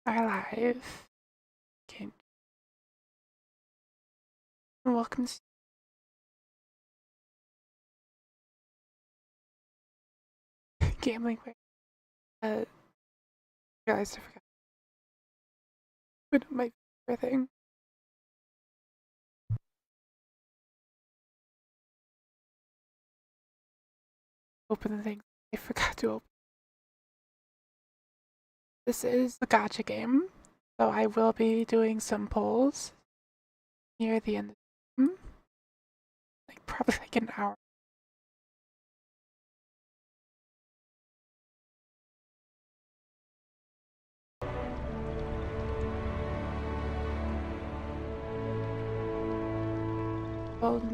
Are live. Okay. Welcome to Gambling. Realized I forgot. But my favorite thing. Open the thing I forgot to open. This is the gacha game, so I will be doing some polls near the end of the game. Probably an hour.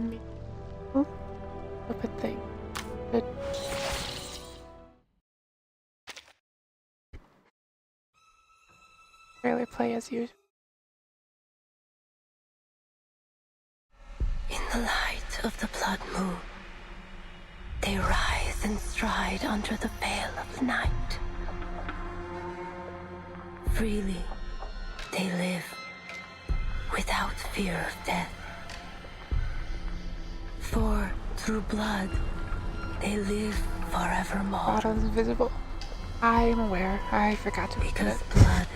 Me. Open thing. Good. Trailer play as usual. In the light of the blood moon, they rise and stride under the veil of the night. Freely, they live without fear of death. For through blood, they live forevermore. Bottle's invisible. I'm aware. I forgot to open because it. Blood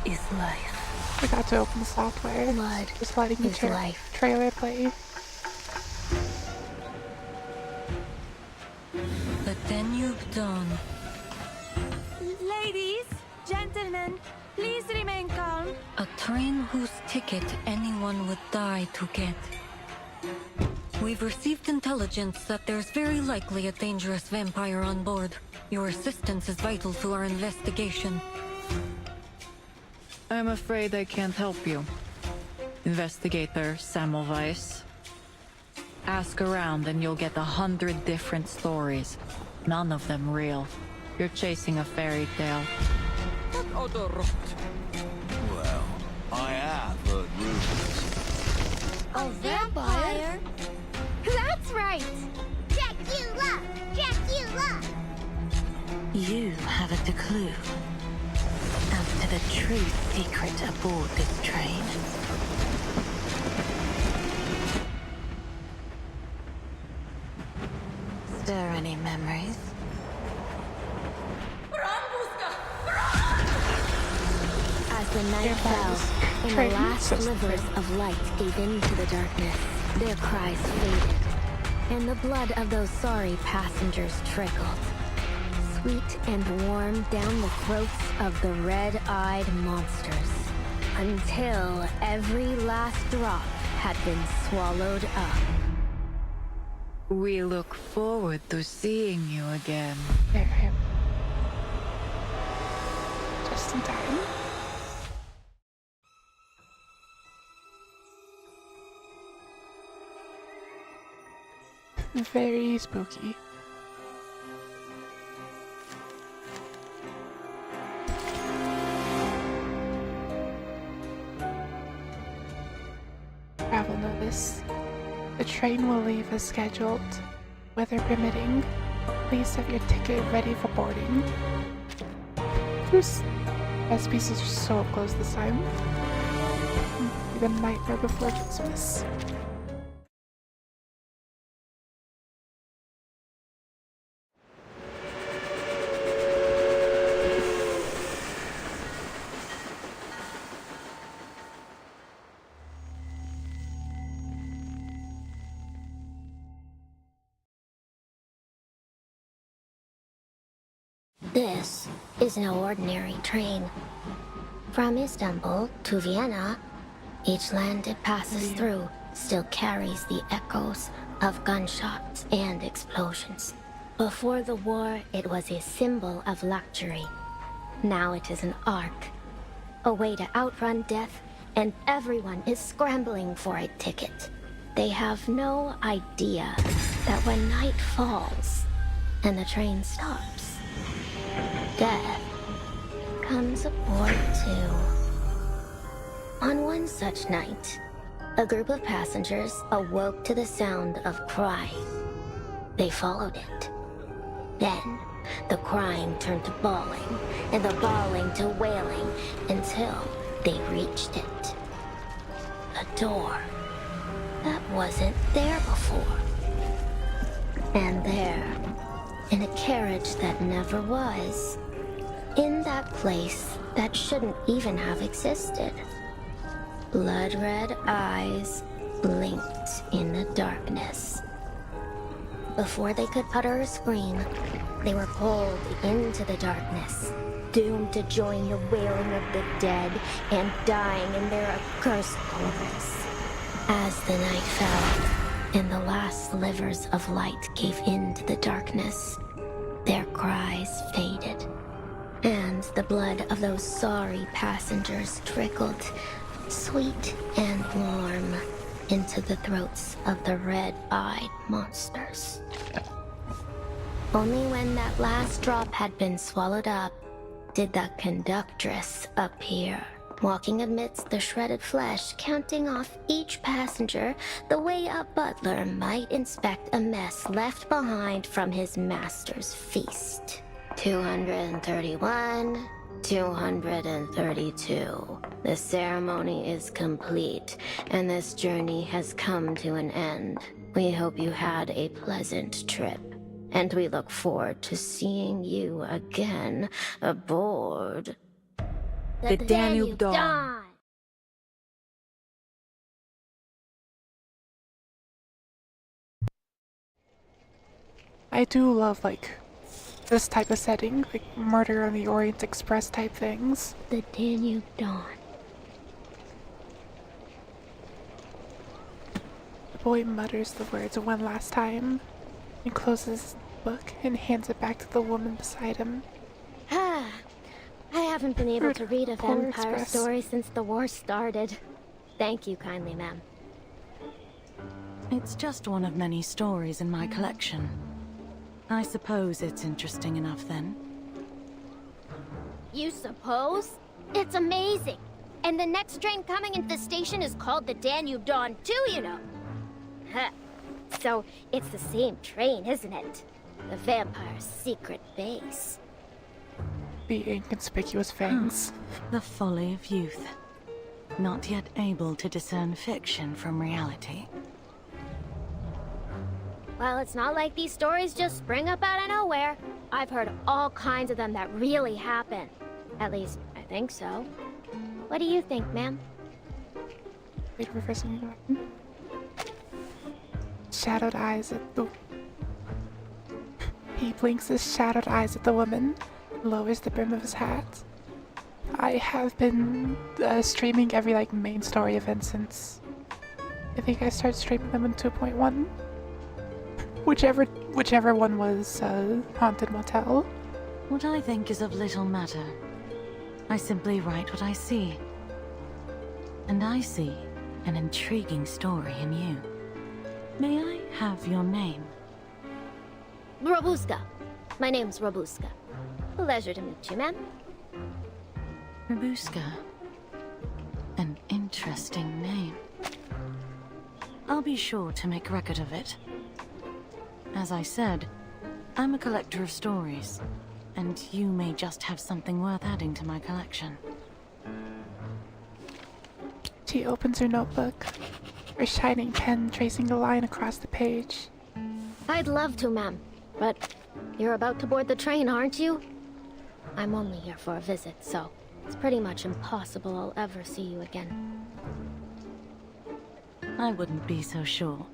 is life. Forgot to open the software. Blood just letting the trailer play. The Danube dawn. Ladies, gentlemen, please remain calm. A train whose ticket anyone would die to get. We've received intelligence that there's very likely a dangerous vampire on board. Your assistance is vital to our investigation. I'm afraid I can't help you. Investigator Semmelweis. Ask around and you'll get 100 different stories. None of them real. You're chasing a fairy tale. Well, I have heard rumors. A vampire? That's right! Dracula! Dracula! You haven't a clue as to the true secret aboard this train. Stir any memories? As the night fell, and the last slivers of light gave into the darkness, their cries faded, and the blood of those sorry passengers trickled, sweet and warm down the throats of the red-eyed monsters, until every last drop had been swallowed up. We look forward to seeing you again. There I am. Just in time. Very spooky. Travel notice. The train will leave as scheduled. Weather permitting, please have your ticket ready for boarding. Those best pieces are so close this time. Even nightmare before Christmas. This is no ordinary train. From Istanbul to Vienna, each land it passes through still carries the echoes of gunshots and explosions. Before the war, it was a symbol of luxury. Now it is an ark, a way to outrun death, and everyone is scrambling for a ticket. They have no idea that when night falls and the train stops, death comes aboard too. On one such night, a group of passengers awoke to the sound of crying. They followed it. Then, The crying turned to bawling, and the bawling to wailing, until they reached it. A door that wasn't there before. And there, in a carriage that never was, in that place that shouldn't even have existed, blood-red eyes blinked in the darkness. Before they could utter a scream, they were pulled into the darkness, doomed to join the wailing of the dead and dying in their accursed chorus. As the night fell, and the last slivers of light gave in to the darkness, their cries faded, and the blood of those sorry passengers trickled, sweet and warm, into the throats of the red-eyed monsters. Only when that last drop had been swallowed up did the conductress appear, walking amidst the shredded flesh, counting off each passenger the way a butler might inspect a mess left behind from his master's feast. 231, 232. The ceremony is complete, and this journey has come to an end. We hope you had a pleasant trip, and we look forward to seeing you again aboard The Danube Dawn. I do love, like, this type of setting, like Murder on the Orient Express type things. The Danube Dawn. The boy mutters the words one last time and closes his book and hands it back to the woman beside him. I haven't been able to read a Polar vampire Express. story since the war started. Thank you kindly, ma'am. It's just one of many stories in my collection. I suppose it's interesting enough then. You suppose? It's amazing. And the next train coming into the station is called the Danube Dawn too, you know. Huh. So it's the same train, isn't it? The vampire's secret base. The inconspicuous fangs. The folly of youth. Not yet able to discern fiction from reality. Well, it's not like these stories just spring up out of nowhere. I've heard all kinds of them that really happen. At least, I think so. What do you think, ma'am? Wait, reversing the weapon. Shadowed eyes at the... He blinks his shadowed eyes at the woman, lowers the brim of his hat. I have been streaming every, like, main story event since... I think I started streaming them in 2.1. Whichever one was Haunted Motel. What I think is of little matter. I simply write what I see. And I see an intriguing story in you. May I have your name? Robuska. My name's Robuska. Pleasure to meet you, ma'am. Rabuska. An interesting name. I'll be sure to make record of it. As I said, I'm a collector of stories, and you may just have something worth adding to my collection. She opens her notebook, her shining pen tracing a line across the page. I'd love to, ma'am. But you're about to board the train, aren't you? I'm only here for a visit, so it's pretty much impossible I'll ever see you again. I wouldn't be so sure.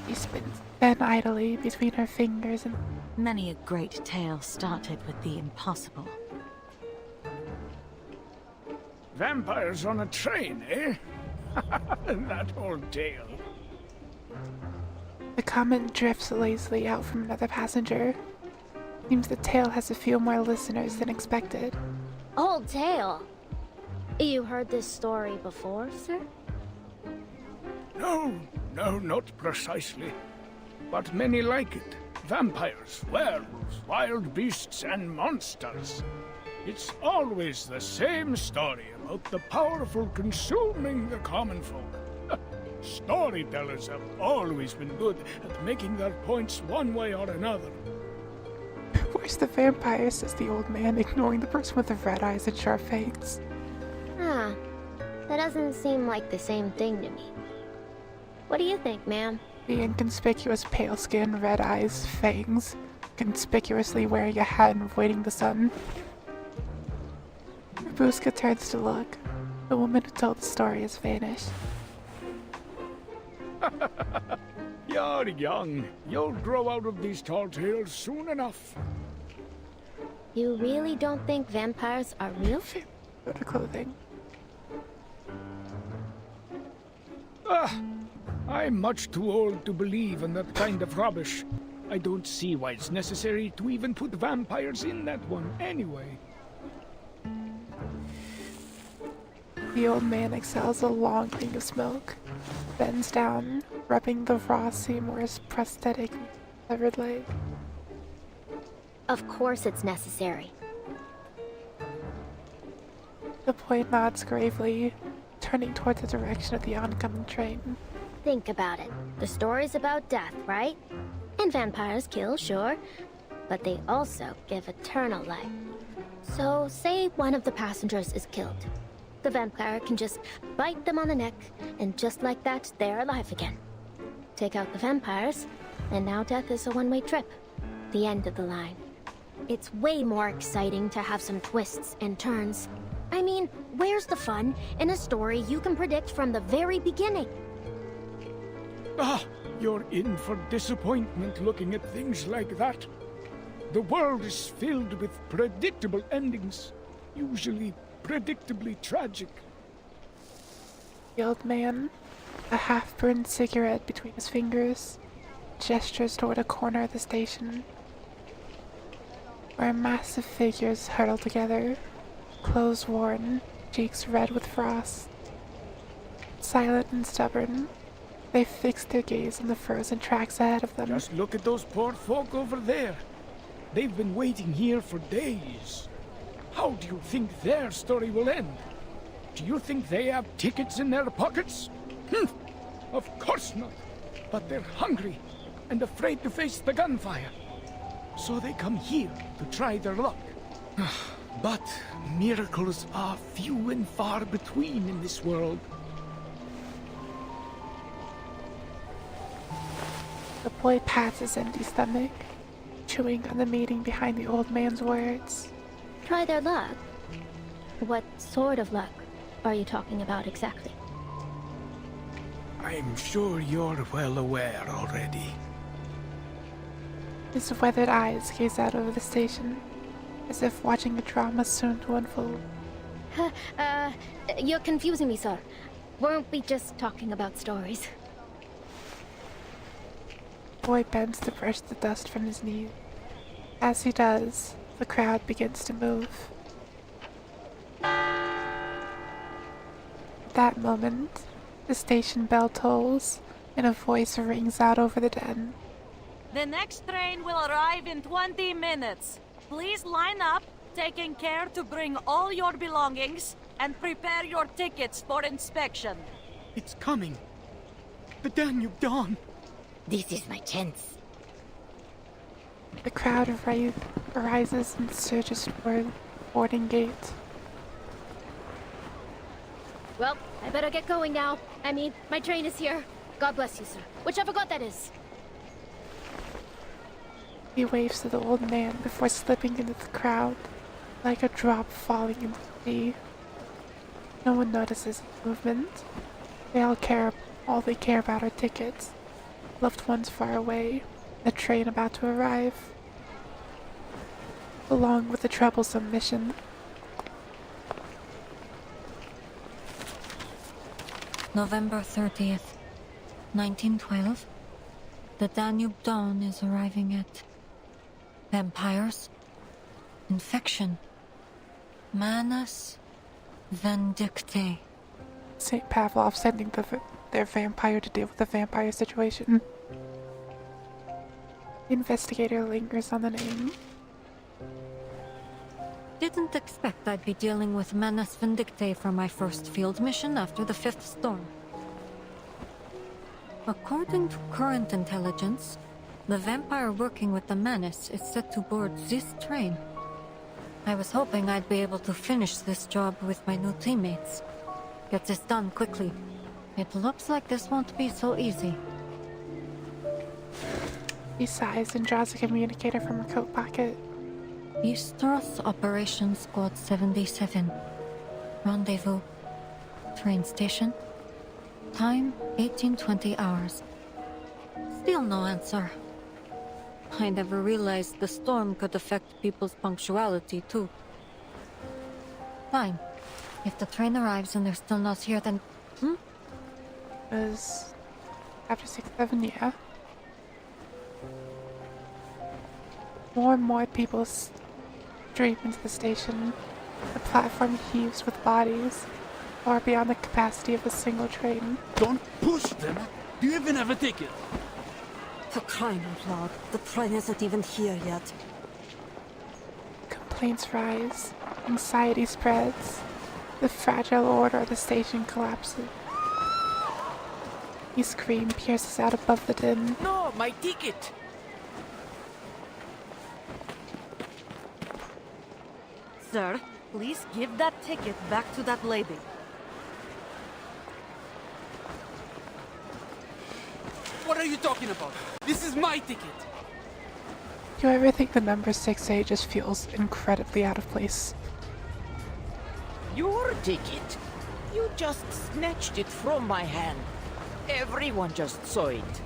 She spins pen idly between her fingers and... Many a great tale started with the impossible. Vampires on a train, eh? That old tale. The comment drifts lazily out from another passenger. Seems the tale has a few more listeners than expected. Old tale. You heard this story before, sir? No, not precisely. But many like it. Vampires, werewolves, wild beasts, and monsters. It's always the same story about the powerful consuming the common folk. Storytellers have always been good at making their points one way or another. Where's the vampire? Says the old man, ignoring the person with the red eyes and sharp fangs. Huh. That doesn't seem like the same thing to me. What do you think, ma'am? The inconspicuous pale skin, red eyes, fangs, conspicuously wearing a hat and avoiding the sun. Babushka turns to look. The woman who told the story has vanished. You're young. You'll grow out of these tall tales soon enough. You really don't think vampires are real? Go to clothing. I'm much too old to believe in that kind of rubbish. I don't see why it's necessary to even put vampires in that one anyway. The old man exhales a long ring of smoke, bends down, rubbing the raw Seymour's prosthetic severed leg. Of course it's necessary. The boy nods gravely, turning towards the direction of the oncoming train. Think about it. The story's about death, right? And vampires kill, sure, but they also give eternal life. So, say one of the passengers is killed. The vampire can just bite them on the neck, and just like that, they're alive again. Take out the vampires, and now death is a one-way trip. The end of the line. It's way more exciting to have some twists and turns. I mean, where's the fun in a story you can predict from the very beginning? You're in for disappointment looking at things like that. The world is filled with predictable endings, usually predictably tragic. The old man, a half-burned cigarette between his fingers, gestures toward a corner of the station, where massive figures huddle together, clothes worn, cheeks red with frost. Silent and stubborn, they fix their gaze on the frozen tracks ahead of them. Just look at those poor folk over there. They've been waiting here for days. How do you think their story will end? Do you think they have tickets in their pockets? Of course not. But they're hungry and afraid to face the gunfire. So they come here to try their luck. But miracles are few and far between in this world. The boy pats his empty stomach, chewing on the meaning behind the old man's words. Try their luck? What sort of luck are you talking about exactly? I'm sure you're well aware already. His weathered eyes gaze out over the station, as if watching a drama soon to unfold. You're confusing me, sir. Weren't we just talking about stories? The boy bends to brush the dust from his knees. As he does, the crowd begins to move. At that moment, the station bell tolls, and a voice rings out over the den. The next train will arrive in 20 minutes. Please line up, taking care to bring all your belongings, and prepare your tickets for inspection. It's coming. The Danube Dawn. This is my chance. The crowd arises and surges toward the boarding gate. Well, I better get going now. I mean, my train is here. God bless you, sir. Whichever god that is. He waves to the old man before slipping into the crowd, like a drop falling into the sea. No one notices his movement. All they care about are tickets, loved ones far away, the train about to arrive, along with the troublesome mission. November 30th, 1912. The Danube Dawn is arriving at... Vampires? Infection? Manus Vindictae. St. Pavlov sending their vampire to deal with the vampire situation. The investigator lingers on the name. Didn't expect I'd be dealing with Manus Vindictae for my first field mission after the 5th storm. According to current intelligence, the vampire working with the Menace is set to board this train. I was hoping I'd be able to finish this job with my new teammates. Get this done quickly. It looks like this won't be so easy. He sighs and draws a communicator from her coat pocket. Eastros Operations Squad 77. Rendezvous. Train station. Time 1820 hours. Still no answer. I never realized the storm could affect people's punctuality, too. Fine. If the train arrives and they're still not here, then... Is after 6-7, yeah. More and more people stream into the station. The platform heaves with bodies, far beyond the capacity of a single train. Don't push them. Do you even have a ticket? For crying out loud, the train isn't even here yet. Complaints rise, anxiety spreads, the fragile order of the station collapses. A scream pierces out above the din. No, my ticket! Sir, please give that ticket back to that lady. What are you talking about? This is my ticket! Do you ever think the number 6A just feels incredibly out of place? Your ticket? You just snatched it from my hand. Everyone just saw it.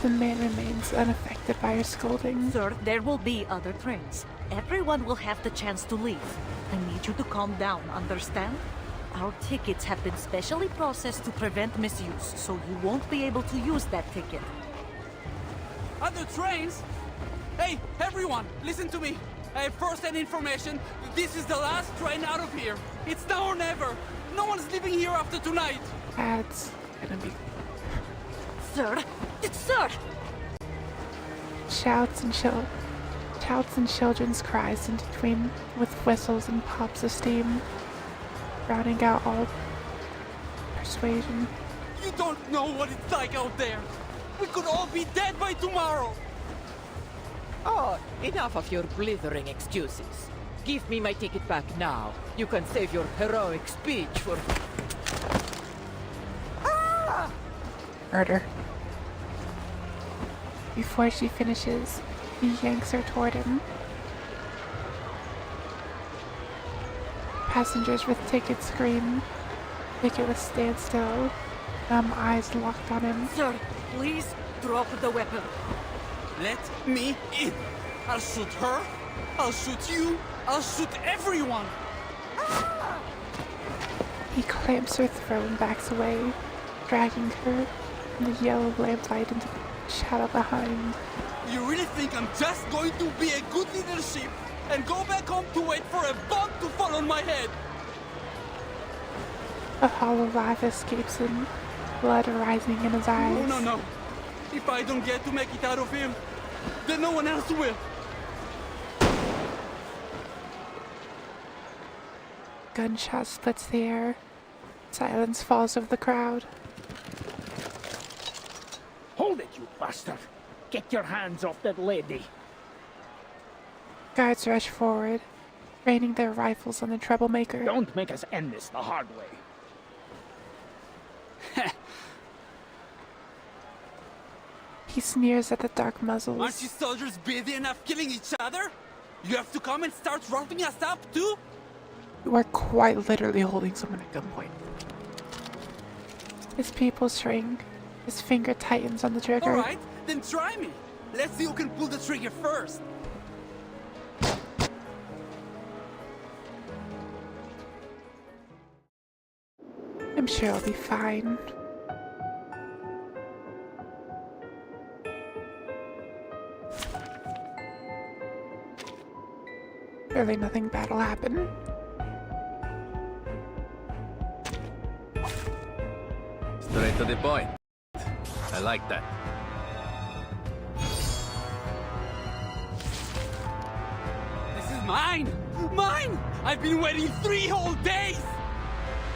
The man remains unaffected by her scolding. Sir, there will be other trains. Everyone will have the chance to leave. I need you to calm down, understand? Our tickets have been specially processed to prevent misuse, so you won't be able to use that ticket. Other trains? Hey, everyone, listen to me. I have first-hand information. This is the last train out of here. It's now or never. No one's leaving here after tonight. Ads gonna be Sir! Sir! shouts and children's cries in between with whistles and pops of steam, drowning out all persuasion. You don't know what it's like out there. We could all be dead by tomorrow. Oh, enough of your blithering excuses. Give me my ticket back now. You can save your heroic speech for... Murder. Before she finishes, he yanks her toward him. Passengers with tickets scream. Ridiculous standstill. Numb eyes locked on him. Sir, please drop the weapon. Let me in. I'll shoot her. I'll shoot you. I'll shoot everyone. He clamps her throat and backs away, dragging her in the yellow lamplight into the shadow behind. You really think I'm just going to be a good leadership and go back home to wait for a bomb to fall on my head? A hollow laugh escapes him, blood rising in his eyes. No. If I don't get to make it out of here, then no one else will. Gunshot splits the air. Silence falls over the crowd. Hold it, you bastard! Get your hands off that lady! Guards rush forward, raining their rifles on the troublemaker. Don't make us end this the hard way. He sneers at the dark muzzles. Aren't you soldiers busy enough killing each other? You have to come and start roughing us up too? You are quite literally holding someone at gunpoint. His pupils shrink. His finger tightens on the trigger. Alright, then try me. Let's see who can pull the trigger first. I'm sure I'll be fine. Surely nothing bad will happen. Straight to the point. I like that. This is mine! Mine! I've been waiting 3 whole days!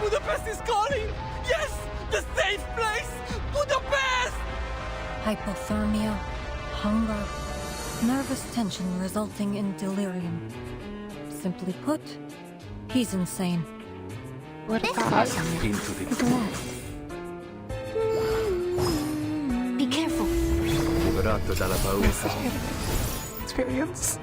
Budapest is calling! Yes! The safe place! Budapest! Hypothermia, hunger, nervous tension resulting in delirium. Simply put, he's insane. What about Into the Be careful. liberato dalla paura. experience?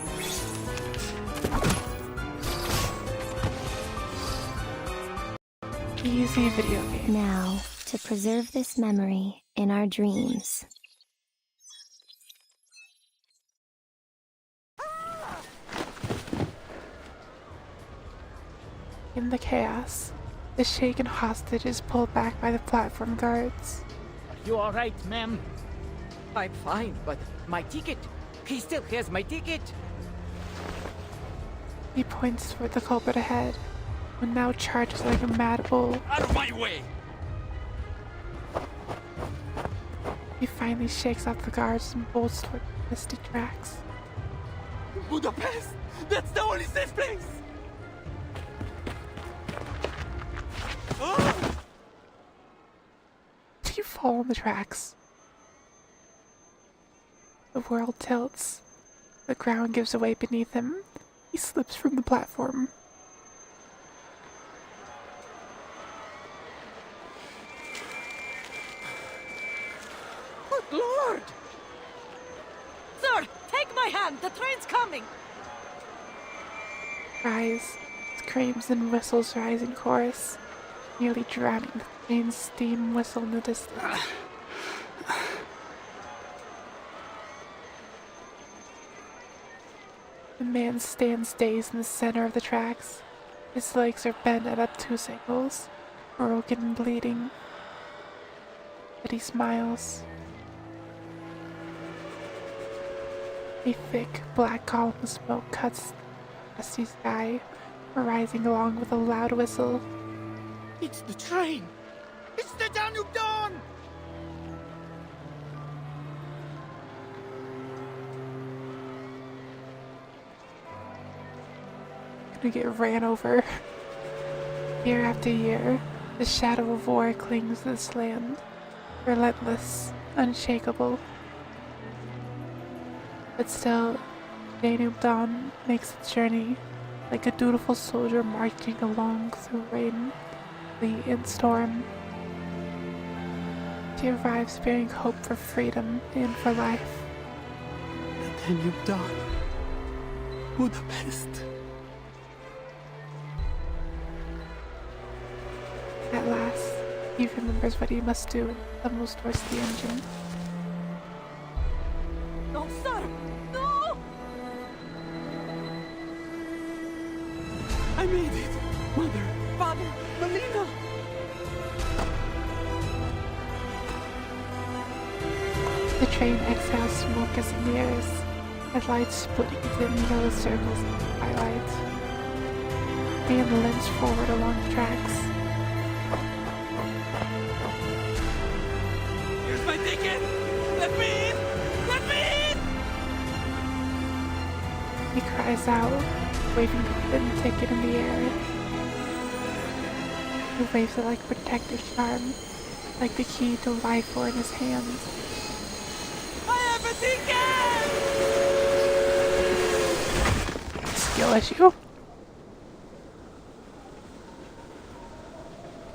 Easy video game. Now, to preserve this memory in our dreams. In the chaos, the shaken hostage is pulled back by the platform guards. You all right, ma'am? I'm fine, but my ticket. He still has my ticket. He points toward the culprit ahead, who now charges like a mad bull. Out of my way! He finally shakes off the guards and bolts toward the misty tracks. Budapest! That's the only safe place! Oh! Do you fall on the tracks? The world tilts. The ground gives away beneath him. He slips from the platform. Good Lord! Sir, take my hand. The train's coming. Cries, screams, and whistles rise in chorus, nearly drowning the train's steam whistle in the distance. The man stands dazed in the center of the tracks. His legs are bent at obtuse angles, broken and bleeding. But he smiles. A thick, black column of smoke cuts the dusty sky, rising along with a loud whistle. It's the train! It's the Danube Dawn! Gonna get ran over. Year after year, the shadow of war clings to this land, relentless, unshakable. But still, Danube Dawn makes its journey like a dutiful soldier marching along through rain, sleet, and storm. She arrives bearing hope for freedom and for life. The Danube Dawn. Budapest. At last, he remembers what he must do and stumbles towards the engine. No, sir! No! I made it! Mother, Father, Melina! The train exhales smoke as it nears, headlights splitting into yellow circles in the twilight. Man limps forward along the tracks. Here's my ticket! Let me in! Let me in! He cries out, waving the thin ticket in the air. He waves it like a protective charm, like the key to life were in his hands. I have a ticket! Skill issue.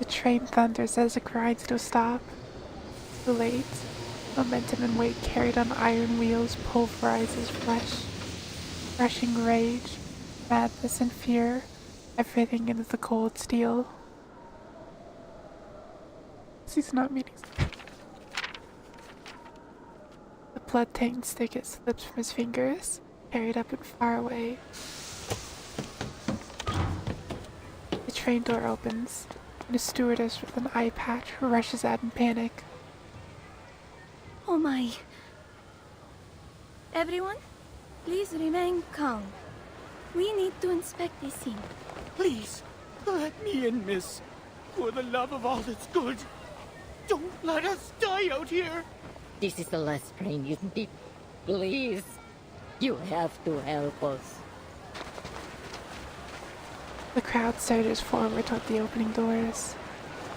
The train thunders as it grinds to a stop. Too late. Momentum and weight carried on iron wheels pulverizes flesh. Rushing rage, madness, and fear, everything into the cold steel. He's not meaning. The blood-tainted ticket slips from his fingers, carried up and far away. The train door opens, and a stewardess with an eye patch rushes out in panic. Oh my. Everyone, please remain calm. We need to inspect this scene. Please, let me in, miss. For the love of all that's good. Don't let us die out here. This is the last train you need. Please. You have to help us. The crowd surges forward toward the opening doors.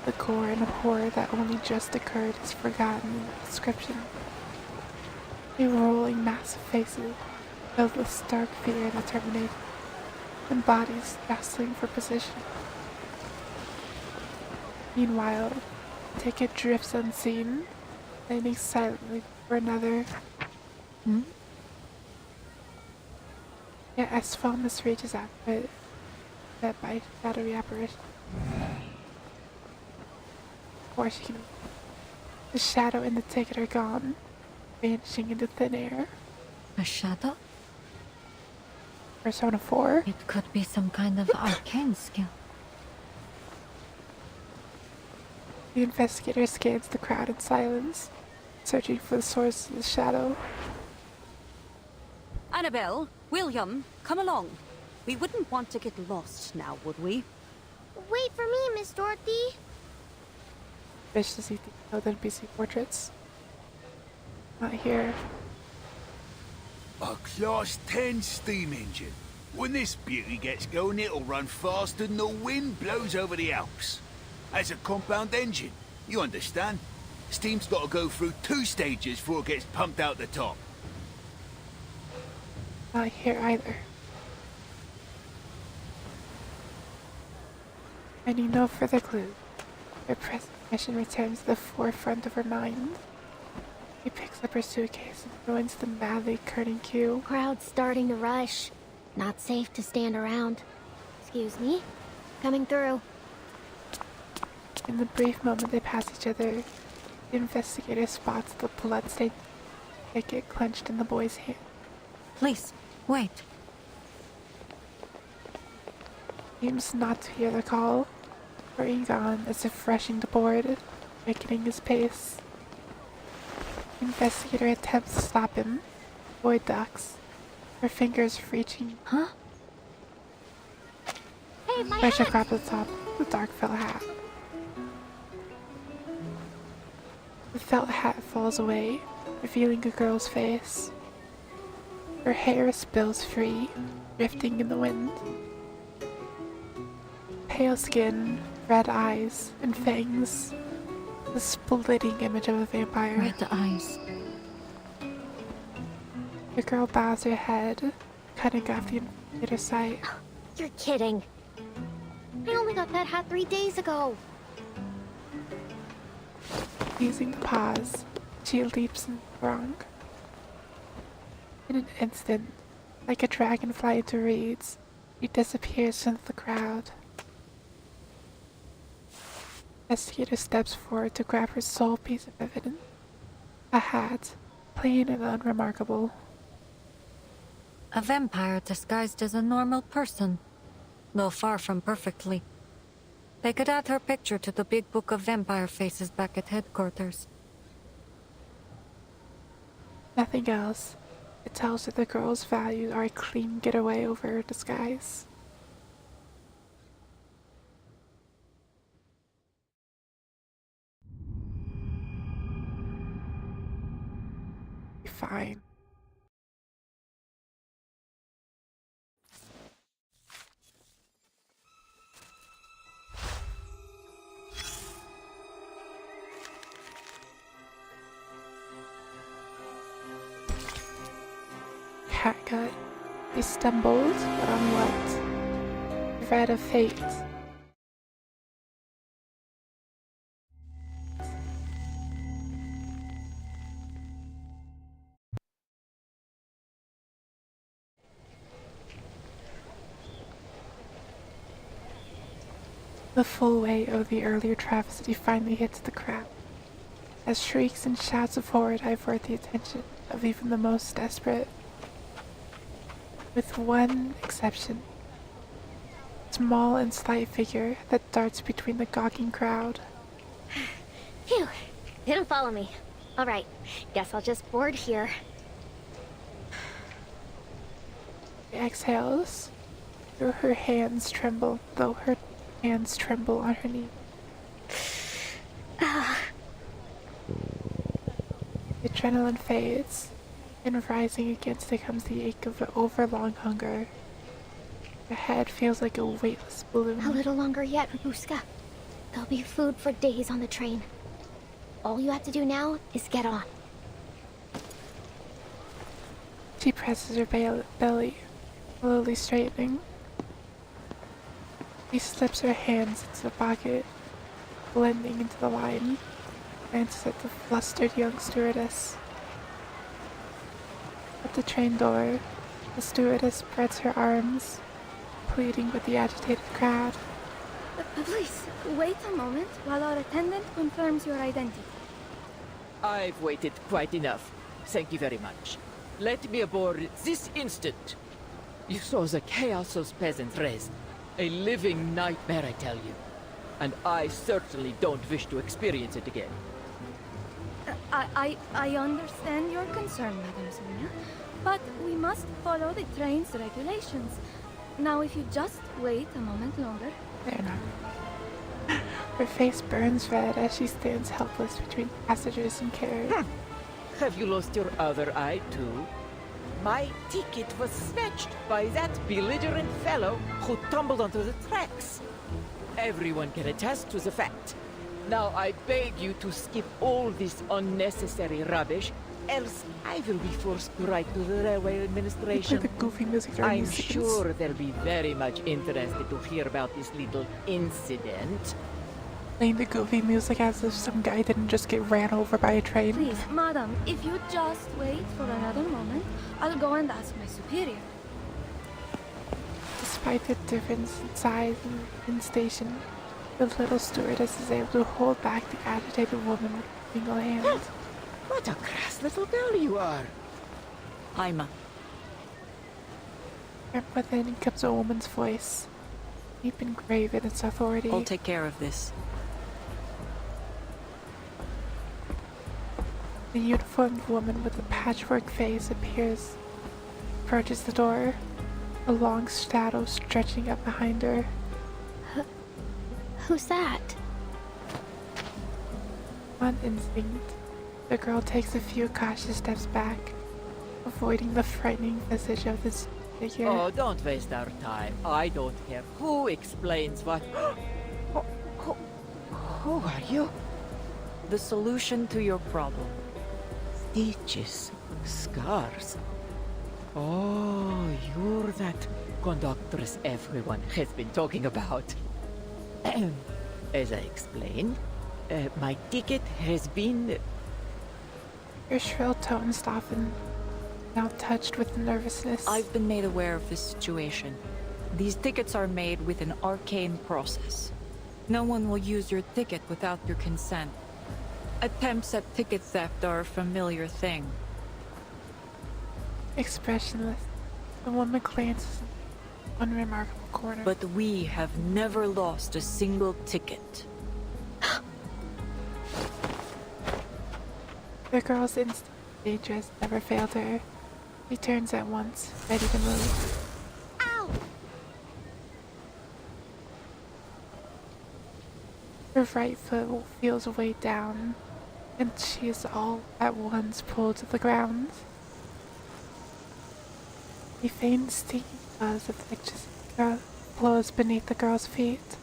The gore and horror that only just occurred is forgotten in the description. A rolling mass of faces, filled with stark fear and determination, and bodies jostling for position. Meanwhile, the ticket drifts unseen, landing silently for another. Yet as Falmus reaches out for it, met by shadowy apparition. Before she can, the shadow and the ticket are gone, vanishing into thin air. A shadow? Persona 4. It could be some kind of arcane skill. The investigator scans the crowd in silence, searching for the source of the shadow. Annabelle, William, come along. We wouldn't want to get lost now, would we? Wait for me, Miss Dorothy. Viciously detailed NPC portraits. Not here. A Class 10 steam engine. When this beauty gets going, it'll run faster than the wind blows over the Alps. As a compound engine, you understand? Steam's got to go through 2 stages before it gets pumped out the top. Not here either. I need no further clue. Her present mission returns to the forefront of her mind. She picks up her suitcase and joins the madly curling queue. Crowd's starting to rush. Not safe to stand around. Excuse me? Coming through. In the brief moment they pass each other, the investigator spots the bloodstained ticket clenched in the boy's hand. Please, wait. Seems not to hear the call, hurrying on as if rushing to board, quickening his pace. The investigator attempts to stop him. Boy ducks, her fingers reaching. Huh? Hey, my Pressure hat! grabs the top of the dark felt hat. The felt hat falls away, revealing a girl's face. Her hair spills free, drifting in the wind. Pale skin, red eyes, and fangs. The splitting image of a vampire. Red eyes. The girl bows her head, cutting off the investigator's sight. You're kidding. I only got that hat 3 days ago. Using the pause, she leaps in the throng. In an instant, like a dragonfly into reeds, she disappears into the crowd. Investigator steps forward to grab her sole piece of evidence. A hat, plain and unremarkable. A vampire disguised as a normal person, though far from perfectly. They could add her picture to the big book of vampire faces back at headquarters. Nothing else. It tells that the girl's values are a clean getaway over her disguise. Fine. Catgut. He stumbled, but on what? Thread of fate. The full weight of the earlier travesty finally hits the crowd, as shrieks and shouts of horror divert the attention of even the most desperate. With one exception. Small and slight figure that darts between the gawking crowd. Phew. Didn't follow me. Alright. Guess I'll just board here. She exhales, though her hands tremble on her knee. The adrenaline fades, and rising against it comes the ache of an overlong hunger. Her head feels like a weightless balloon. A little longer yet, Babushka. There'll be food for days on the train. All you have to do now is get on. She presses her belly, slowly straightening. She slips her hands into the pocket, blending into the line, glances at the flustered young stewardess. At the train door, the stewardess spreads her arms, pleading with the agitated crowd. Please, wait a moment while our attendant confirms your identity. I've waited quite enough. Thank you very much. Let me aboard this instant. You saw the chaos those peasants raised. A living nightmare, I tell you. And I certainly don't wish to experience it again. I understand your concern, Madame Sonia, but we must follow the train's regulations. Now, if you just wait a moment longer... They're not. Her face burns red as she stands helpless between passengers and carriage. Have you lost your other eye, too? My ticket was snatched by that belligerent fellow who tumbled onto the tracks. Everyone can attest to the fact. Now I beg you to skip all this unnecessary rubbish, else I will be forced to write to the railway administration. The goofy music during I'm these scenes. sure they'll be very much interested to hear about this little incident. Playing the goofy music as if some guy didn't just get ran over by a train. Please, Madam, if you just wait for another moment, I'll go and ask my superior. Despite the difference in size and in station, the little stewardess is able to hold back the agitated woman with a single hand. What a crass little girl you are! Haima. From within comes a woman's voice, deep and grave in its authority. I'll take care of this. The uniformed woman with a patchwork face approaches the door, a long shadow stretching up behind her. Who's that? On instinct, the girl takes a few cautious steps back, avoiding the frightening visage of this figure. Oh, don't waste our time. I don't care who explains what. Who are you? The solution to your problem. Stitches, scars. Oh, you're that conductress everyone has been talking about. As I explained, my ticket has been... Her shrill tones soften, now touched with nervousness. I've been made aware of this situation. These tickets are made with an arcane process. No one will use your ticket without your consent. Attempts at ticket theft are a familiar thing. Expressionless, the woman glances in one remarkable corner. But we have never lost a single ticket. The girl's instinct dangerous never failed her. She turns at once, ready to move. Ow! Her right foot feels weighed down, and she is all at once pulled to the ground. A faint stinging buzz of electricity blows beneath the girl's feet,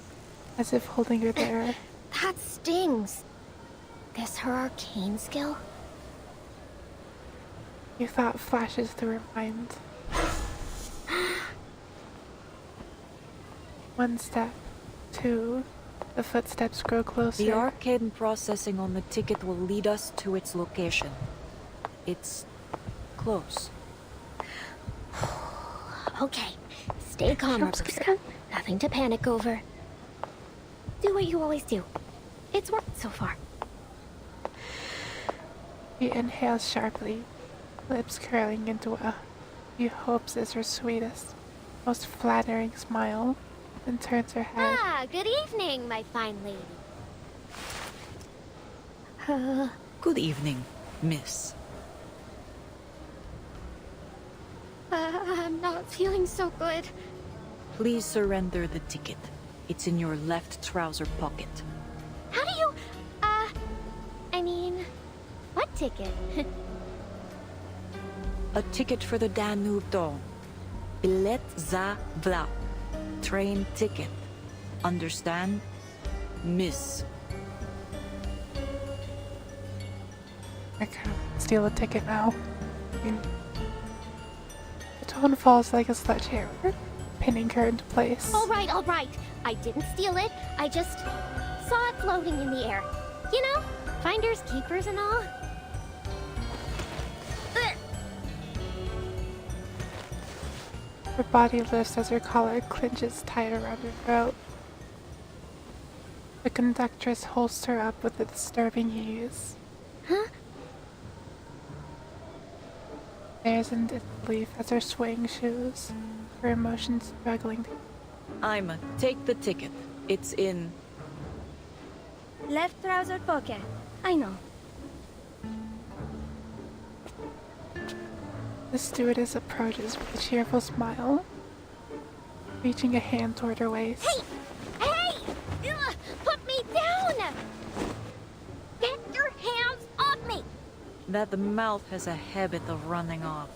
as if holding her there. That stings. This her arcane skill? A thought flashes through her mind. One step, two, the footsteps grow closer. The arcane processing on the ticket will lead us to its location. It's close. Okay, stay calm, Robuska. Nothing to panic over. Do what you always do. It's worked so far. She inhales sharply, lips curling into a she hopes is her sweetest, most flattering smile, and turns her head. Ah, good evening, my fine lady. Good evening, miss. I'm not feeling so good. Please surrender the ticket. It's in your left trouser pocket. How do you, I mean, what ticket? A ticket for the Danube Dawn. Bilet za vla. Train ticket. Understand? Miss. I can't steal a ticket now. I mean, the tone falls like a sledgehammer, pinning her into place. All right. I didn't steal it. I just saw it floating in the air. You know, finders, keepers, and all. Ugh. Her body lifts as her collar clinches tight around her throat. The conductress holds her up with a disturbing ease. Huh? Stares in disbelief as her swaying shoes, her emotions struggling. Ima, take the ticket. It's in... Left trouser pocket. I know. The stewardess approaches with a cheerful smile, reaching a hand toward her waist. Hey! Ugh, put me down! Get your hands off me! That mouth has a habit of running off.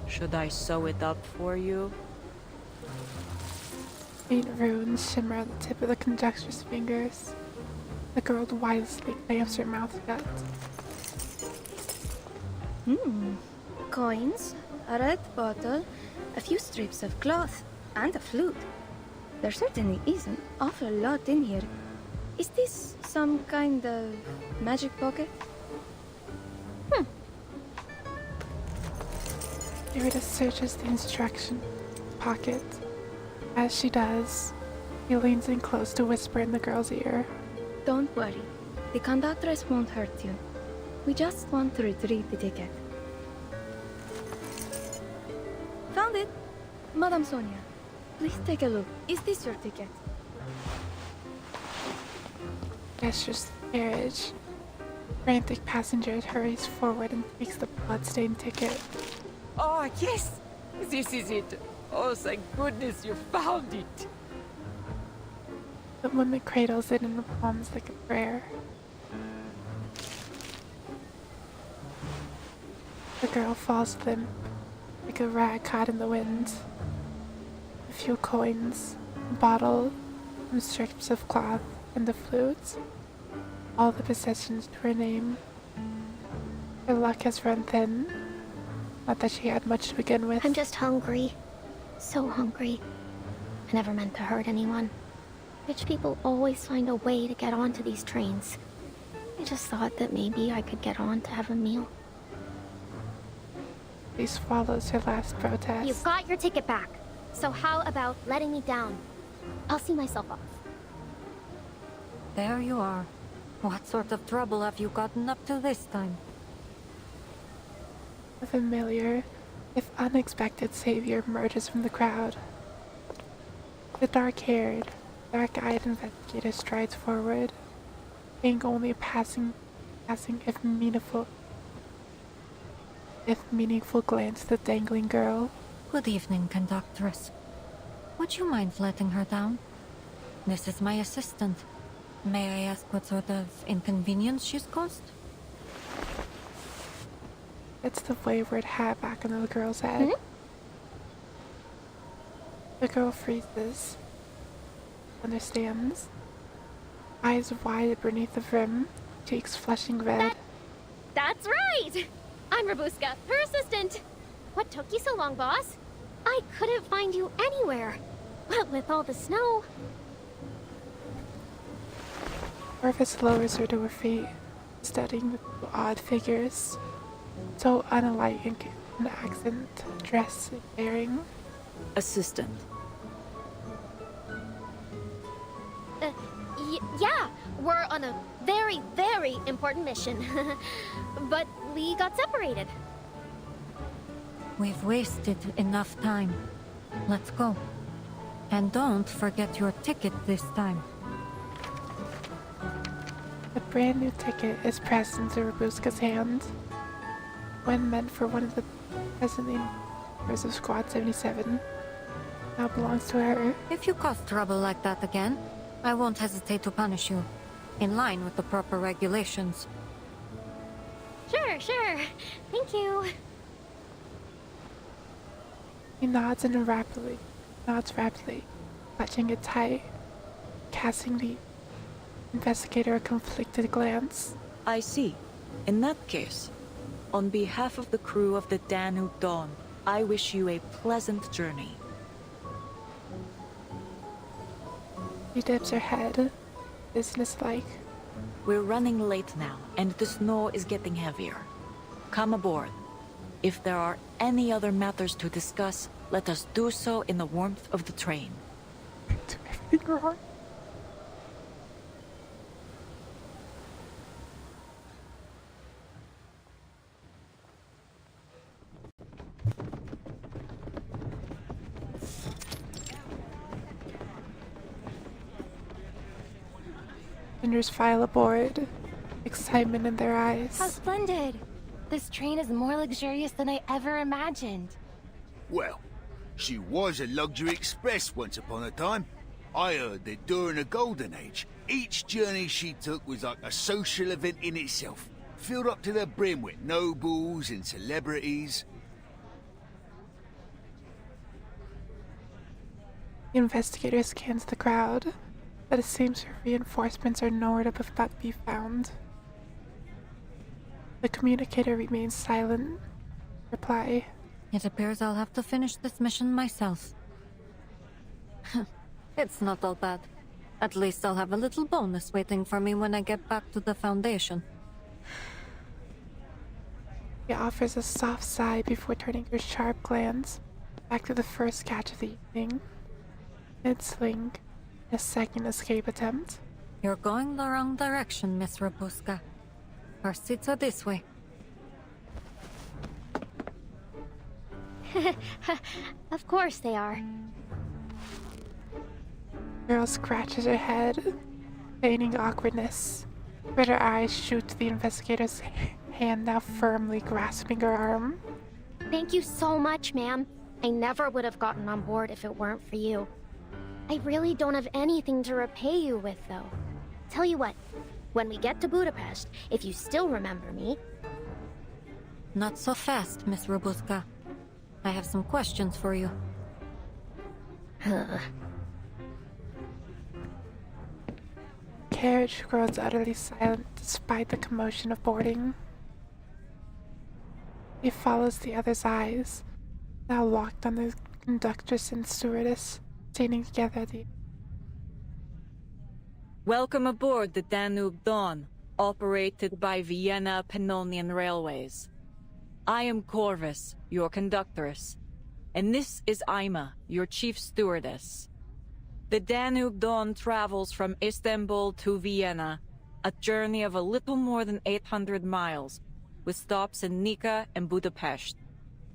Should I sew it up for you? Faint runes shimmer at the tip of the conductor's fingers. The girl wisely clamps her mouth shut. Coins, a red bottle, a few strips of cloth, and a flute. There certainly is an awful lot in here. Is this some kind of magic pocket? Stewardess searches the instruction pocket. As she does, he leans in close to whisper in the girl's ear. Don't worry. The conductress won't hurt you. We just want to retrieve the ticket. Found it! Madame Sonia, please take a look. Is this your ticket? Gestures to the carriage. Frantic passenger hurries forward and takes the blood-stained ticket. Oh, yes! This is it. Oh, thank goodness you found it. The woman cradles it in her palms like a prayer. The girl falls limp, like a rag caught in the wind. A few coins, a bottle, some strips of cloth, and the flute. All the possessions to her name. Her luck has run thin. Not that she had much to begin with. I'm just hungry. So hungry. I never meant to hurt anyone. Rich people always find a way to get onto these trains. I just thought that maybe I could get on to have a meal. She swallows her last protest. You've got your ticket back. So how about letting me down? I'll see myself off. There you are. What sort of trouble have you gotten up to this time? A familiar, if unexpected savior emerges from the crowd. The dark-haired, dark-eyed investigator strides forward, paying only a passing if meaningful glance at the dangling girl. Good evening, conductress. Would you mind letting her down? This is my assistant. May I ask what sort of inconvenience she's caused? It's the wayward hat back on the girl's head. The girl freezes. Understands. Eyes wide beneath the rim, cheeks flushing red. That's right! I'm Rabuska, her assistant. What took you so long, boss? I couldn't find you anywhere. What with all the snow? Orvis lowers her to her feet, studying the odd figures. So unalike in accent, dress, and bearing. Assistant. Yeah, we're on a very, very important mission. But we got separated. We've wasted enough time. Let's go. And don't forget your ticket this time. The brand new ticket is pressed into Rabuska's hand. When meant for one of the present members of Squad 77, now belongs to her. If you cause trouble like that again, I won't hesitate to punish you, in line with the proper regulations. Sure. Thank you. He nods rapidly, clutching it tight, casting the Investigator a conflicted glance. I see. In that case, on behalf of the crew of the Danube Dawn, I wish you a pleasant journey. She dips her head, businesslike. We're running late now, and the snow is getting heavier. Come aboard. If there are any other matters to discuss, let us do so in the warmth of the train. Do everything wrong. Passengers file aboard, excitement in their eyes. How splendid! This train is more luxurious than I ever imagined. Well, she was a luxury express once upon a time. I heard that during the Golden Age, each journey she took was like a social event in itself, filled up to the brim with nobles and celebrities. The investigator scans the crowd, but it seems her reinforcements are nowhere to be found. The communicator remains silent. Reply. It appears I'll have to finish this mission myself. It's not all bad. At least I'll have a little bonus waiting for me when I get back to the Foundation. He offers a soft sigh before turning her sharp glance back to the first catch of the evening. Mid-sling, a second escape attempt. You're going the wrong direction, Miss Rabuska. Our seats are this way. Of course they are. Girl scratches her head, feigning awkwardness, but her eyes shoot to the investigator's hand now firmly grasping her arm. Thank you so much, ma'am. I never would have gotten on board if it weren't for you. I really don't have anything to repay you with, though. Tell you what, when we get to Budapest, if you still remember me... Not so fast, Miss Rabuska. I have some questions for you. Carriage grows utterly silent despite the commotion of boarding. He follows the other's eyes, now locked on the conductress and stewardess, standing together at the... Welcome aboard the Danube Dawn, operated by Vienna Pannonian Railways. I am Corvus, your conductress, and this is Ima, your chief stewardess. The Danube Dawn travels from Istanbul to Vienna, a journey of a little more than 800 miles, with stops in Nika and Budapest.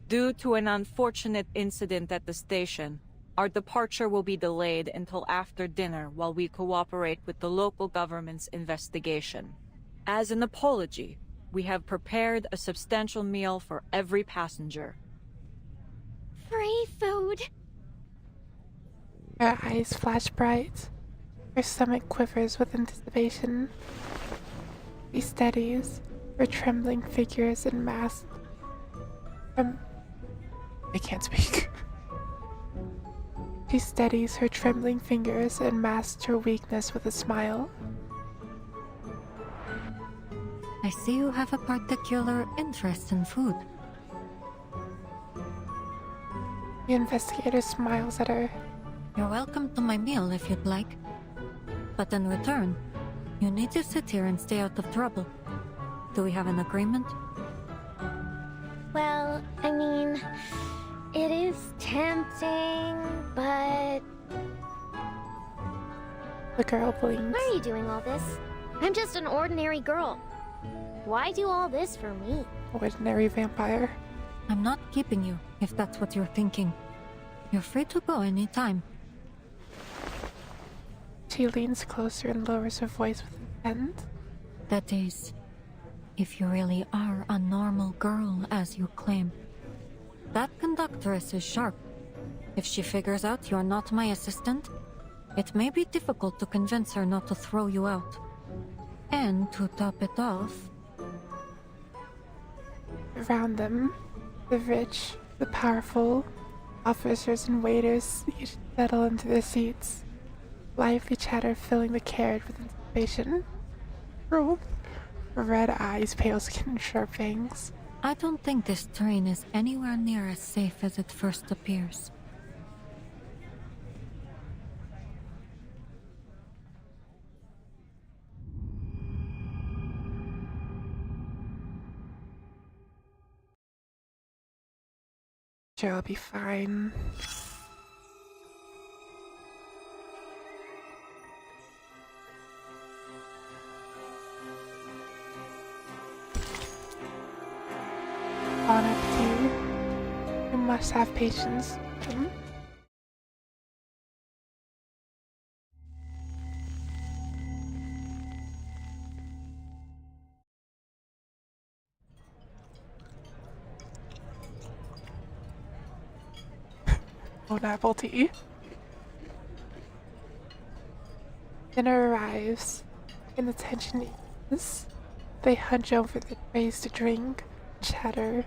Due to an unfortunate incident at the station, our departure will be delayed until after dinner while we cooperate with the local government's investigation. As an apology, we have prepared a substantial meal for every passenger. Free food! Her eyes flash bright. Her stomach quivers with anticipation. She steadies, her trembling figures and mask. I can't speak. She steadies her trembling fingers and masks her weakness with a smile. I see you have a particular interest in food. The investigator smiles at her. You're welcome to my meal if you'd like. But in return, you need to sit here and stay out of trouble. Do we have an agreement? Well, I mean, it is tempting, but... The girl blinks. Why are you doing all this? I'm just an ordinary girl. Why do all this for me? Ordinary vampire. I'm not keeping you, if that's what you're thinking. You're free to go anytime. She leans closer and lowers her voice with intent. That is, if you really are a normal girl, as you claim. That conductress is sharp. If she figures out you're not my assistant, it may be difficult to convince her not to throw you out. And to top it off... Around them, the rich, the powerful, officers and waiters each settle into their seats, lively chatter filling the carriage with Patient. Truth. Red eyes, pale skin, and sharp fangs. I don't think this train is anywhere near as safe as it first appears. Sure, I'll be fine. Bon appetit. You must have patience. Bon appetit. Dinner arrives, and the tension eases. They hunch over the trays to drink, chatter,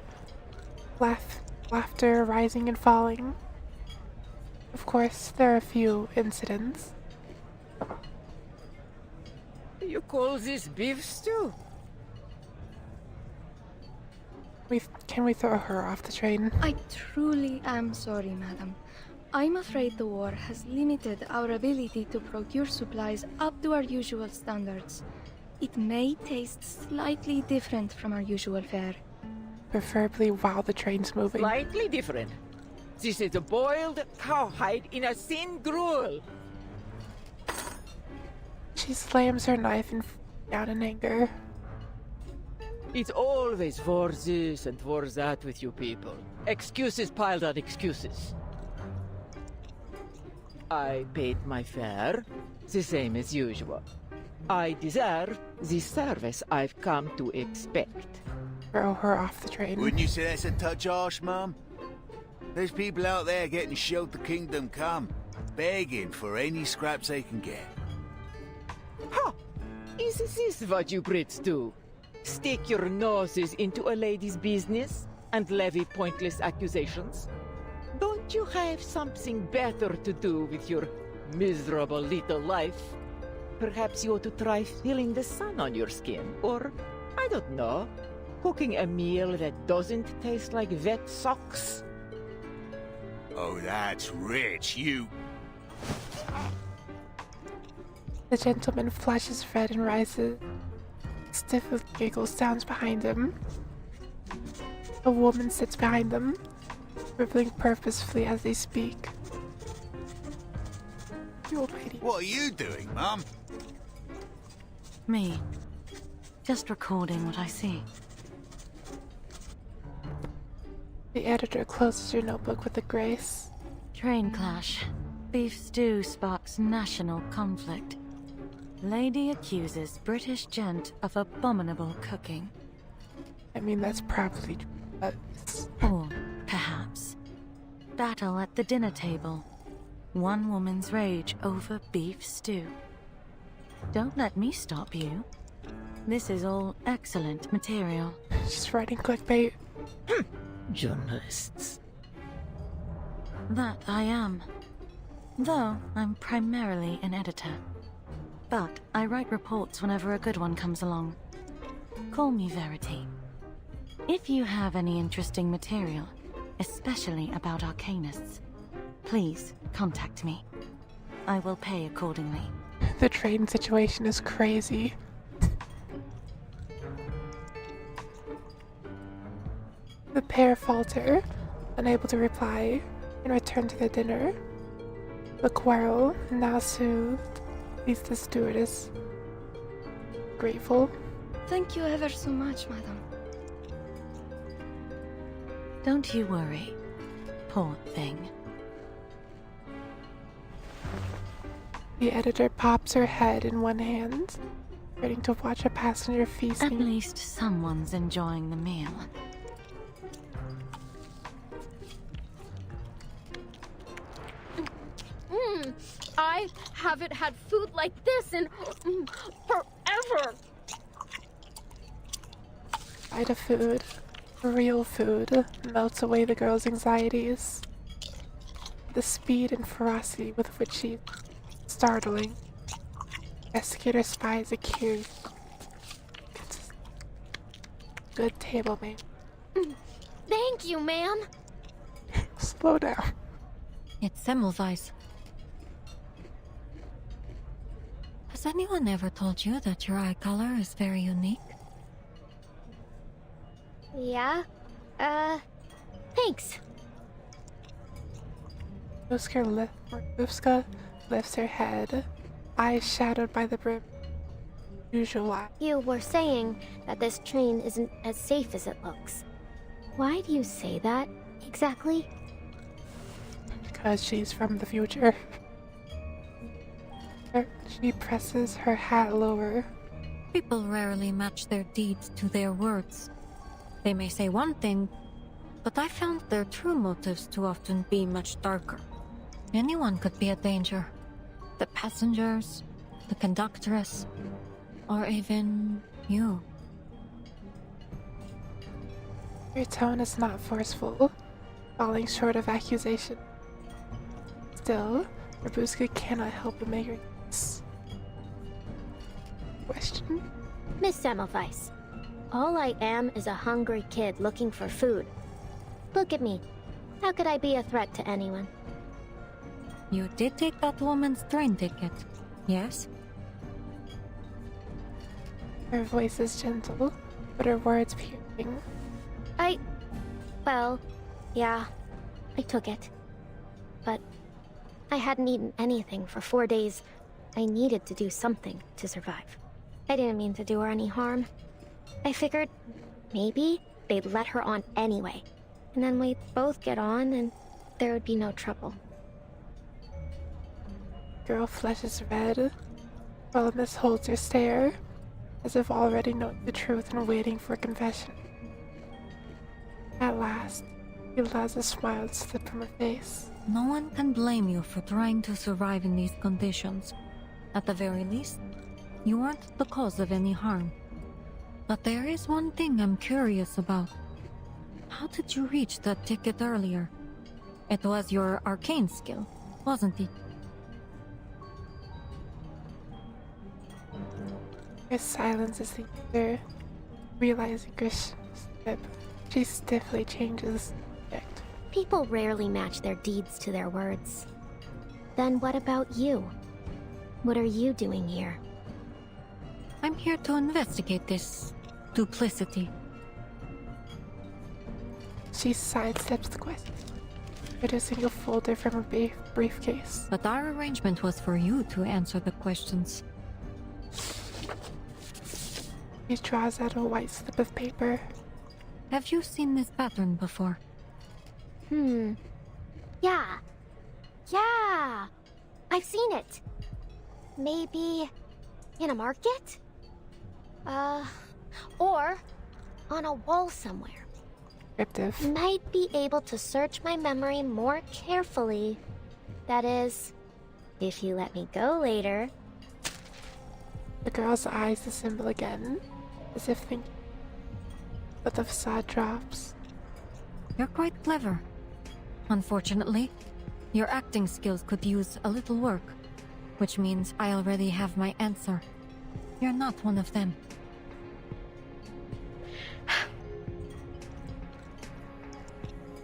laughter rising and falling. Of course, there are a few incidents. You call this beef stew? Can we throw her off the train? I truly am sorry, madam. I'm afraid the war has limited our ability to procure supplies up to our usual standards. It may taste slightly different from our usual fare. Preferably while the train's moving. Slightly different. This is a boiled cowhide in a thin gruel. She slams her knife and down in anger. It's always for this and for that with you people. Excuses piled on excuses. I paid my fare, the same as usual. I deserve the service I've come to expect. Throw her off the train. Wouldn't you say that's a touch harsh, Mum? There's people out there getting showed the kingdom come, begging for any scraps they can get. Ha! Is this what you Brits do? Stick your noses into a lady's business and levy pointless accusations? Don't you have something better to do with your miserable little life? Perhaps you ought to try feeling the sun on your skin, or, I don't know, cooking a meal that doesn't taste like wet socks? Oh, that's rich, you... The gentleman flushes red and rises. Stiff with giggle sounds behind him. A woman sits behind them, dribbling purposefully as they speak. You almighty. What are you doing, Mum? Me. Just recording what I see. The editor closes your notebook with a grace. Train clash. Beef stew sparks national conflict. Lady accuses British gent of abominable cooking. I mean, that's probably Or, perhaps, battle at the dinner table. One woman's rage over beef stew. Don't let me stop you. This is all excellent material. She's writing clickbait. Journalists. That I am. Though I'm primarily an editor. But I write reports whenever a good one comes along. Call me Verity. If you have any interesting material, especially about arcanists, please contact me. I will pay accordingly. The train situation is crazy. The pair falter, unable to reply, and return to their dinner. The quarrel, now soothed, leaves the stewardess grateful. Thank you ever so much, madam. Don't you worry, poor thing. The editor pops her head in one hand, ready to watch a passenger feasting. At least someone's enjoying the meal. I haven't had food like this in forever. Bite of food, real food, melts away the girl's anxieties. The speed and ferocity with which she startling. Investigator spies accused. Good table, ma'am. Thank you, ma'am. Slow down. It's Semmelweis. Has anyone ever told you that your eye color is very unique? Yeah? Thanks. Ruska lifts her head, eyes shadowed by the brim. Usual eye. You were saying that this train isn't as safe as it looks. Why do you say that, exactly? Because she's from the future. She presses her hat lower. People rarely match their deeds to their words. They may say one thing, but I found their true motives to often be much darker. Anyone could be a danger. The passengers, the conductress, or even you. Your tone is not forceful, falling short of accusation. Still, Rabuska cannot help but make her guess. Question? Miss Semmelweis, all I am is a hungry kid looking for food. Look at me. How could I be a threat to anyone? You did take that woman's train ticket, yes? Her voice is gentle, but her words piercing. Well, yeah, I took it. But I hadn't eaten anything for 4 days. I needed to do something to survive. I didn't mean to do her any harm. I figured maybe they'd let her on anyway. And then we'd both get on and there would be no trouble. Girl flushes red, while Miss holds her stare, as if already knowing the truth and waiting for confession. At last, he allows a smile to slip from her face. No one can blame you for trying to survive in these conditions. At the very least, you weren't the cause of any harm. But there is one thing I'm curious about. How did you reach that ticket earlier? It was your arcane skill, wasn't it? Her silence is the other, realizing her slip. She stiffly changes subject. People rarely match their deeds to their words. Then what about you? What are you doing here? I'm here to investigate this duplicity. She sidesteps the question, producing a folder from her briefcase. But our arrangement was for you to answer the questions. She draws out a white slip of paper. Have you seen this pattern before? Yeah. Yeah! I've seen it. Maybe in a market? Or on a wall somewhere. Descriptive. Might be able to search my memory more carefully. That is, if you let me go later. The girl's eyes dissemble again, as if thinking. But the facade drops. You're quite clever. Unfortunately, your acting skills could use a little work, which means I already have my answer. You're not one of them.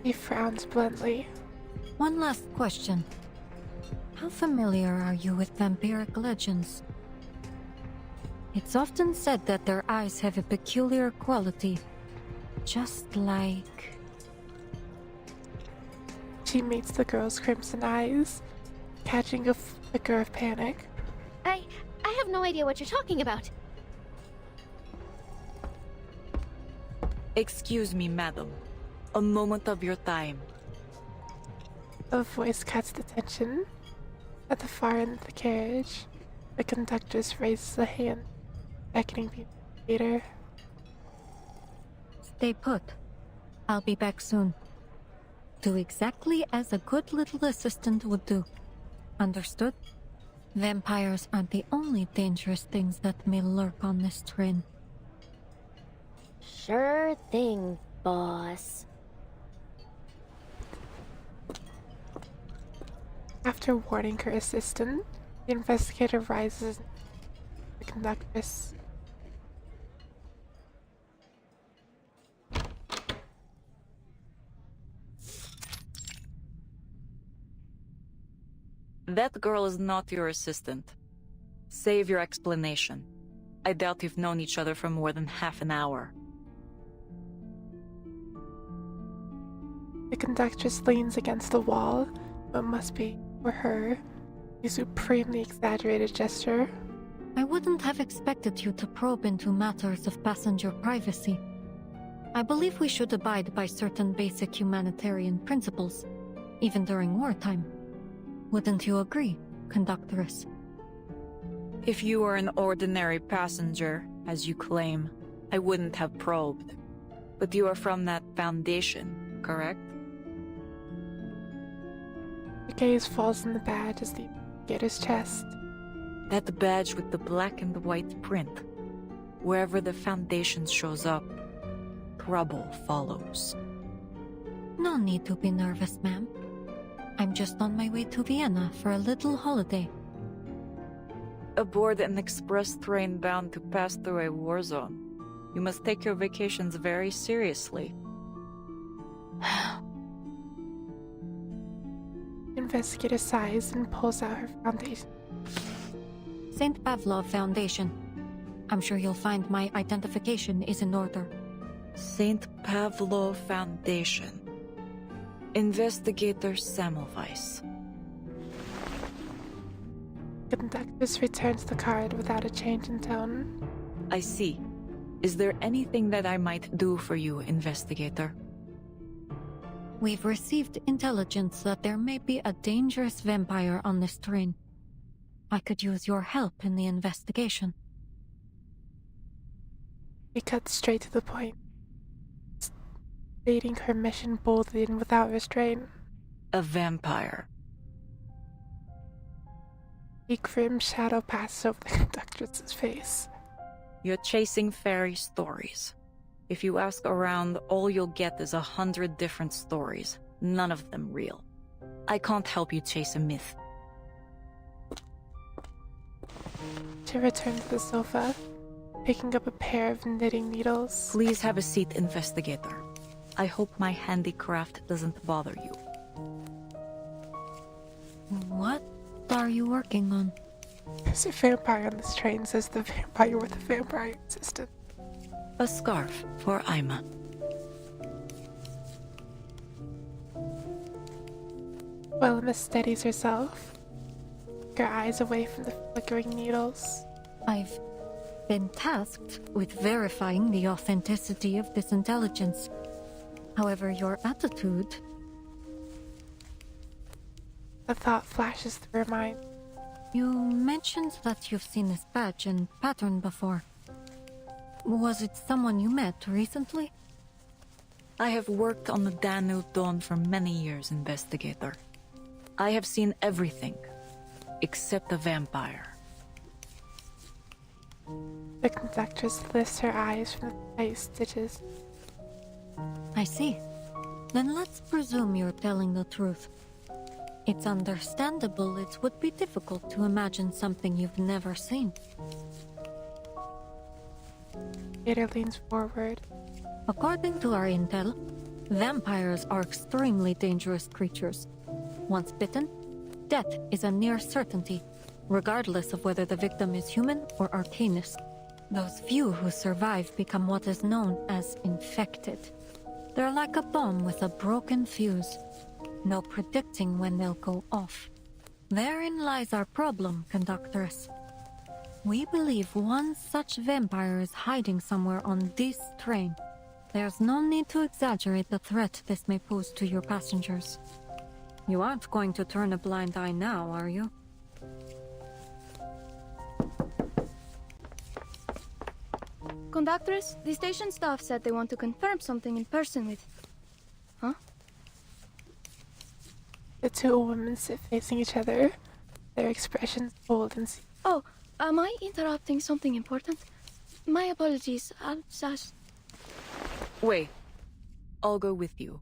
He frowns bluntly. One last question. How familiar are you with vampiric legends? It's often said that their eyes have a peculiar quality, just like... She meets the girl's crimson eyes, catching a flicker of panic. I have no idea what you're talking about. Excuse me, madam. A moment of your time. A voice cuts the tension. At the far end of the carriage, the conductress raises a hand, beckoning the elevator. Stay put. I'll be back soon. Do exactly as a good little assistant would do. Understood? Vampires aren't the only dangerous things that may lurk on this train. Sure thing, boss. After warning her assistant, the investigator rises. conductress. That girl is not your assistant. Save your explanation. I doubt you've known each other for more than half an hour. The conductress leans against the wall. What must be, for her, a supremely exaggerated gesture. I wouldn't have expected you to probe into matters of passenger privacy. I believe we should abide by certain basic humanitarian principles, even during wartime. Wouldn't you agree, conductress? If you were an ordinary passenger, as you claim, I wouldn't have probed. But you are from that foundation, correct? Her gaze falls on the badge as they get his chest. That badge with the black and white print. Wherever the foundation shows up, trouble follows. No need to be nervous, ma'am. I'm just on my way to Vienna for a little holiday. Aboard an express train bound to pass through a war zone. You must take your vacations very seriously. Investigator sighs and pulls out her foundation. St. Pavlov Foundation. I'm sure you'll find my identification is in order. St. Pavlov Foundation. Investigator Semmelweis. The conductress returns the card without a change in tone. I see. Is there anything that I might do for you, investigator? We've received intelligence that there may be a dangerous vampire on this train. I could use your help in the investigation. She cuts straight to the point, stating her mission boldly and without restraint. A vampire. A grim shadow passes over the conductress's face. You're chasing fairy stories. If you ask around, all you'll get is 100 different stories, none of them real. I can't help you chase a myth. She returned to the sofa, picking up a pair of knitting needles. Please have a seat, investigator. I hope my handicraft doesn't bother you. What are you working on? There's a vampire on this train, says the vampire with a vampire assistant. A scarf for Ima. While Emma steadies herself, her eyes away from the flickering needles. I've been tasked with verifying the authenticity of this intelligence. However, your attitude... A thought flashes through her mind. You mentioned that you've seen this badge and pattern before. Was it someone you met recently? I have worked on the Danube Dawn for many years, investigator. I have seen everything, except a vampire. The conductress lifts her eyes from the tight stitches. I see. Then let's presume you're telling the truth. It's understandable it would be difficult to imagine something you've never seen. Gator leans forward. According to our intel, vampires are extremely dangerous creatures. Once bitten, death is a near certainty, regardless of whether the victim is human or arcanist. Those few who survive become what is known as infected. They're like a bomb with a broken fuse. No predicting when they'll go off. Therein lies our problem, conductress. We believe one such vampire is hiding somewhere on this train. There's no need to exaggerate the threat this may pose to your passengers. You aren't going to turn a blind eye now, are you? Conductress, the station staff said they want to confirm something in person with... Huh? The two women sit facing each other, their expressions bold and serious. Oh, am I interrupting something important? My apologies, I'll just... Wait. I'll go with you.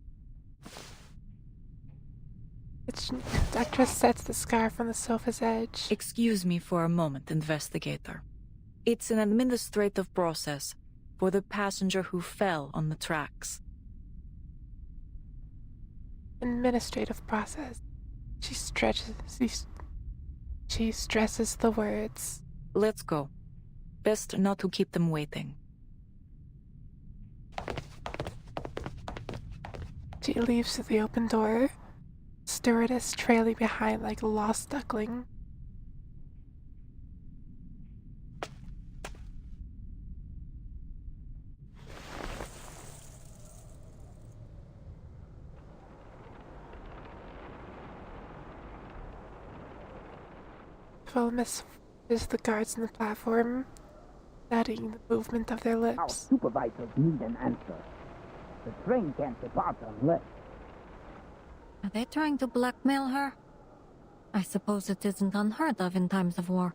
The conductress sets the scarf on the sofa's edge. Excuse me for a moment, investigator. It's an administrative process for the passenger who fell on the tracks. Administrative process. She stresses the words. Let's go. Best not to keep them waiting. She leaves through the open door, stewardess trailing behind like a lost duckling. Philemus is the guards on the platform, studying the movement of their Our lips. supervisors need an answer. The train can't depart unless... Are they trying to blackmail her? I suppose it isn't unheard of in times of war.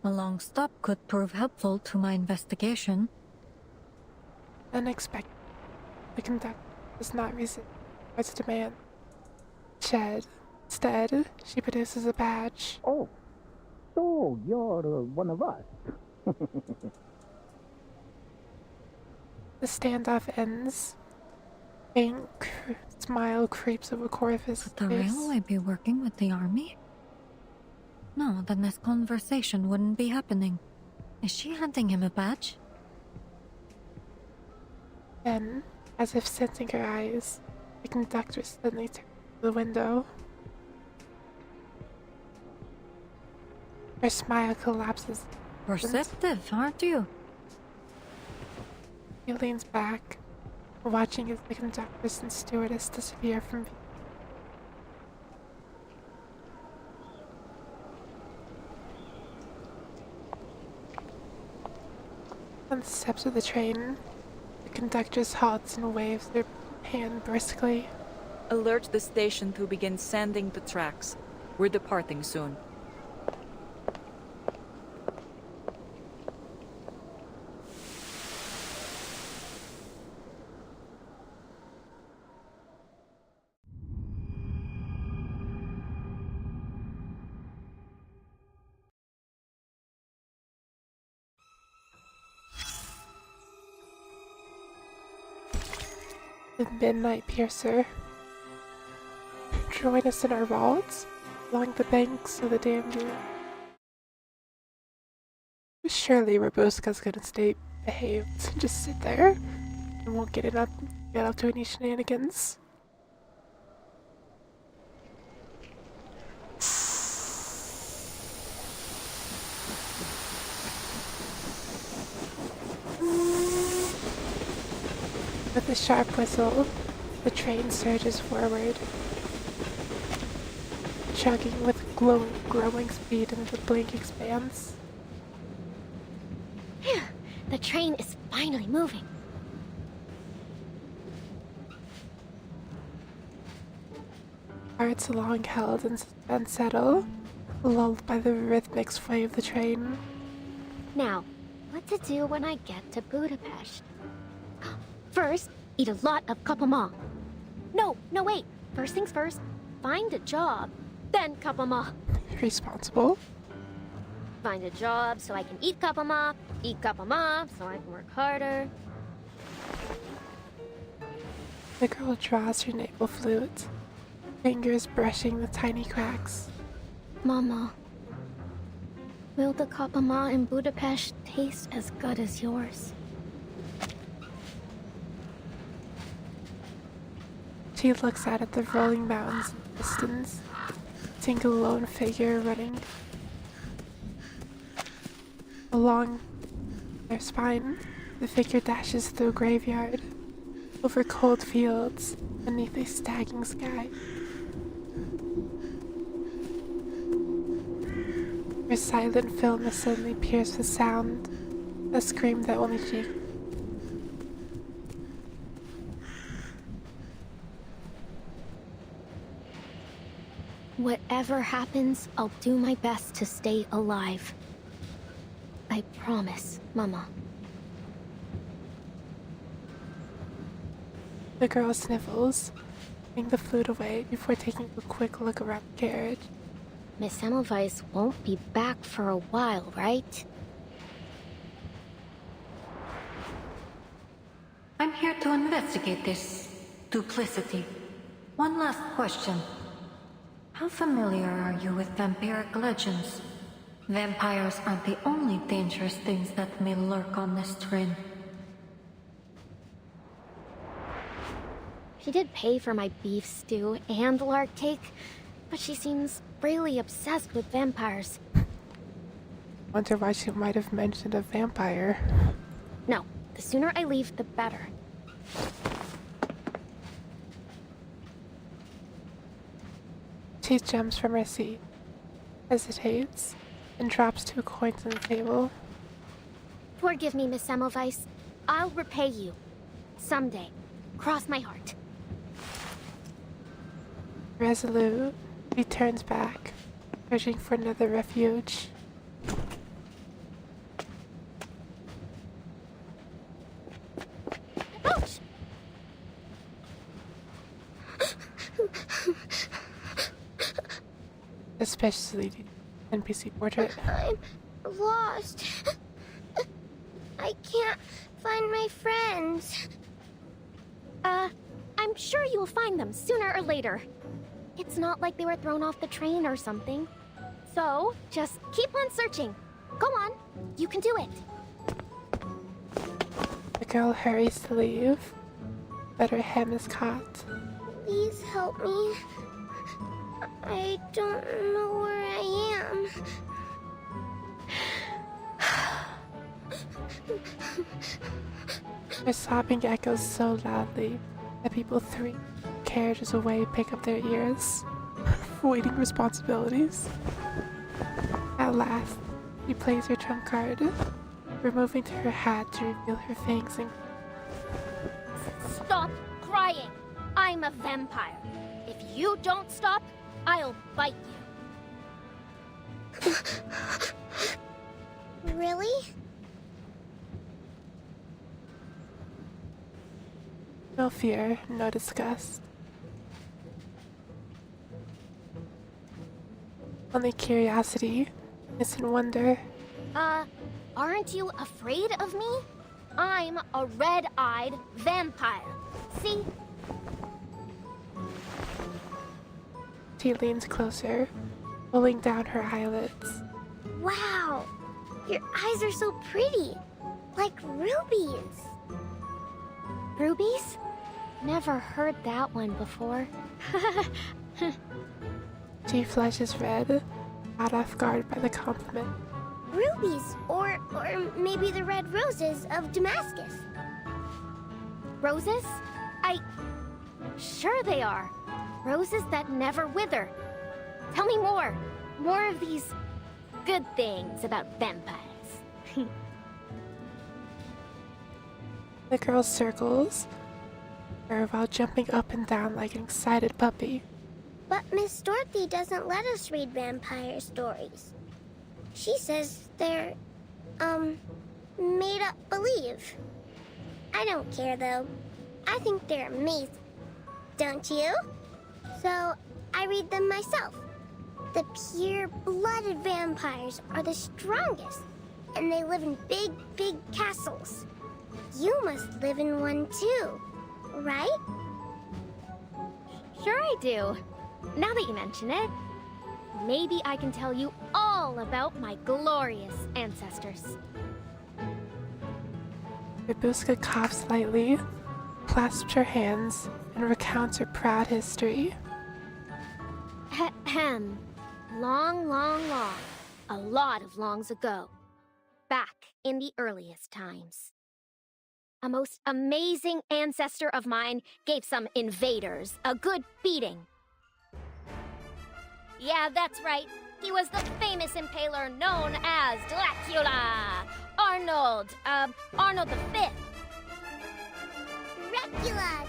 A long stop could prove helpful to my investigation. Unexpected. The conductor does not resist its demand. Instead, she produces a badge. Oh, so you're one of us. The standoff ends. Faint smile creeps over Corvus' Could the face. railway be working with the army? No, then this conversation wouldn't be happening. Is she handing him a badge? Then, as if sensing her eyes, the conductor suddenly turns to the window. Her smile collapses. Perceptive, aren't you? He leans back, watching as the conductors and stewardess disappear from view. On the steps of the train, the conductor halts and waves their hand briskly. Alert the station to begin sanding the tracks. We're departing soon. The Midnight Piercer. Join us in our vaults along the banks of the Danube. Surely Robuska's gonna stay behaved and just sit there and won't get up to any shenanigans. With a sharp whistle, the train surges forward, chugging with growing speed into the blank expanse. Phew, the train is finally moving. Hearts long held in suspense settle, lulled by the rhythmic sway of the train. Now, what to do when I get to Budapest? First, eat a lot of kapama. No, wait. First things first, find a job, then kapama. Responsible. Find a job so I can eat kapama so I can work harder. The girl draws her navel flute, fingers brushing the tiny cracks. Mama, will the kapama in Budapest taste as good as yours? She looks out at the rolling mountains in the distance, seeing a lone figure running along their spine. The figure dashes through a graveyard, over cold fields, beneath a staggering sky. Her silent film is suddenly pierced with sound, a scream that only she. Whatever happens, I'll do my best to stay alive. I promise, Mama. The girl sniffles, putting the flute away before taking a quick look around the carriage. Miss Semmelweis won't be back for a while, right? to investigate this duplicity. One last question. How familiar are you with vampiric legends? Vampires aren't the only dangerous things that may lurk on this train. She did pay for my beef stew and lark cake, but she seems really obsessed with vampires. Wonder why she might have mentioned a vampire. No, the sooner I leave, the better. She jumps from her seat, hesitates, and drops 2 coins on the table. Forgive me, Miss Semmelweis. I'll repay you. Someday. Cross my heart. Resolute, he turns back, searching for another refuge. Ouch! Especially the NPC portrait. I'm lost. I can't find my friends. I'm sure you'll find them sooner or later. It's not like they were thrown off the train or something. So, just keep on searching. Go on, you can do it. The girl hurries to leave, but her hem is caught. Please help me. I don't know where I am. Her sobbing echoes so loudly that people 3 carriages away pick up their ears, avoiding responsibilities. At last, she plays her trump card, removing her hat to reveal her fangs and... Stop crying! I'm a vampire. If you don't stop, I'll bite you. Really? No fear, no disgust. Only curiosity, innocent wonder. Aren't you afraid of me? I'm a red-eyed vampire. See? She leans closer, pulling down her eyelids. Wow! Your eyes are so pretty. Like rubies. Rubies? Never heard that one before. She flushes red, caught off guard by the compliment. Rubies, or maybe the red roses of Damascus. Roses? Sure they are. Roses that never wither. Tell me more. More of these good things about vampires. The girl circles her while jumping up and down like an excited puppy. But Miss Dorothy doesn't let us read vampire stories. She says they're, made up believe. I don't care, though. I think they're amazing. Don't you? So, I read them myself. The pure-blooded vampires are the strongest, and they live in big, big castles. You must live in one, too, right? Sure I do. Now that you mention it, maybe I can tell you all about my glorious ancestors. Babushka coughs lightly, clasps her hands, and recounts her proud history. Ahem. Long, long, long. A lot of longs ago. Back in the earliest times. A most amazing ancestor of mine gave some invaders a good beating. Yeah, that's right. He was the famous impaler known as Dracula. Arnold V. Dracula!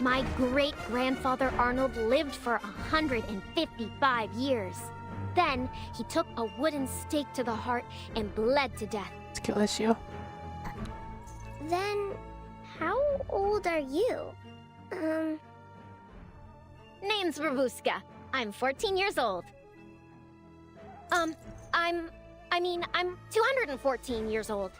My great-grandfather Arnold lived for 155 years. Then, he took a wooden stake to the heart and bled to death. Skill issue. Then, how old are you? Name's Babushka. I'm 14 years old. I'm I mean, I'm 214 years old.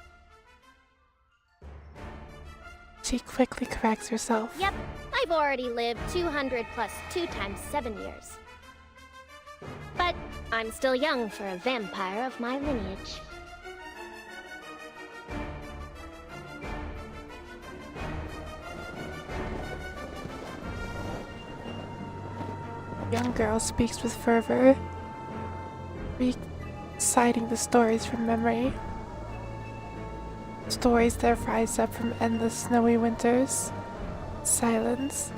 She quickly corrects herself. Yep, I've already lived 200 plus 2 times 7 years. But I'm still young for a vampire of my lineage. The young girl speaks with fervor, reciting the stories from memory. Stories that rise up from endless snowy winters. Silence,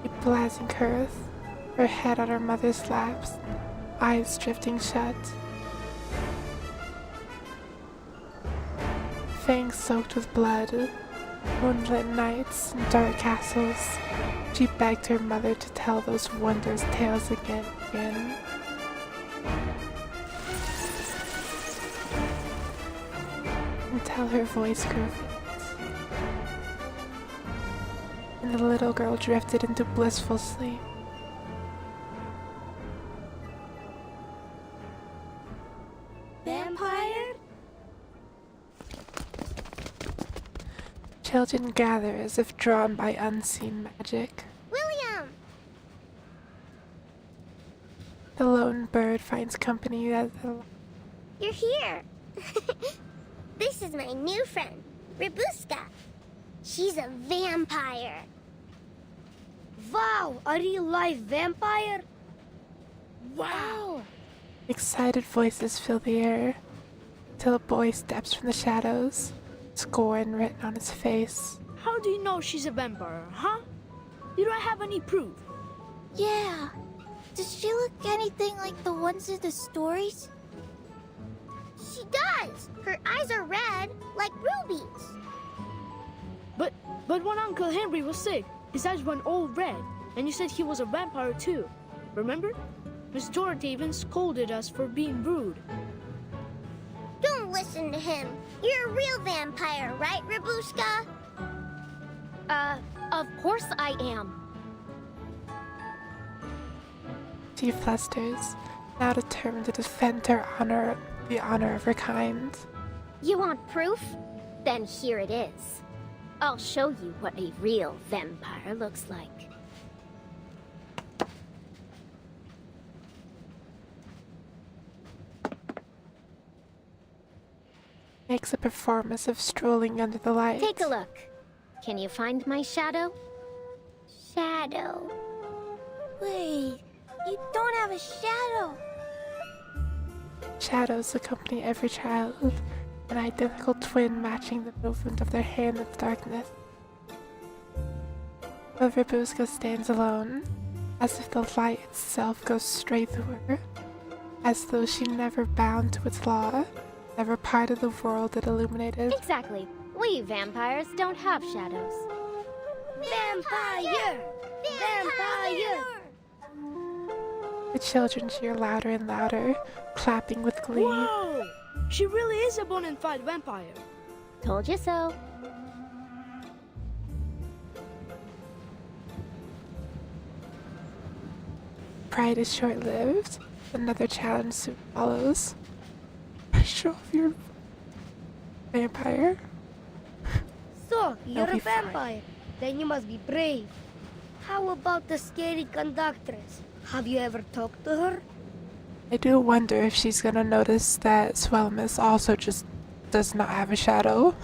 a blazing earth, her head on her mother's laps, eyes drifting shut. Fangs soaked with blood, moonlit nights and dark castles. She begged her mother to tell those wondrous tales again and again. Until her voice grew faint, and the little girl drifted into blissful sleep. Vampire? Children gather as if drawn by unseen magic. William! The lone bird finds company as the You're here! This is my new friend, Ribuska. She's a vampire. Wow, a real life vampire? Wow! excited voices fill the air, till a boy steps from the shadows, scorn written on his face. How do you know she's a vampire, huh? You don't have any proof. Yeah. Does she look anything like the ones in the stories? She does! Her eyes are red, like rubies. But when Uncle Henry was sick, his eyes went all red, and you said he was a vampire too. Remember? Miss Dorothy even scolded us for being rude. Don't listen to him. You're a real vampire, right, Rabushka? Of course I am. She flusters, now determined to defend her honor, the honor of her kind. You want proof? Then here it is. I'll show you what a real vampire looks like. Makes a performance of strolling under the light. Take a look. Can you find my shadow? Shadow. Wait, you don't have a shadow. Shadows accompany every child, an identical twin matching the movement of their hand in the darkness. But Rabuska stands alone, as if the light itself goes straight through her, as though she never bound to its law, never part of the world it illuminated. Exactly. We vampires don't have shadows. Vampire! Vampire! The children cheer louder and louder, clapping with glee. Whoa! She really is a bona fide vampire. Told you so. Pride is short-lived. Another challenge soon follows. Show off your vampire. So, you're They'll a be fine. vampire. Then you must be brave. How about the scary conductress? Have you ever talked to her? I do wonder if she's gonna notice that Swelmus also just does not have a shadow.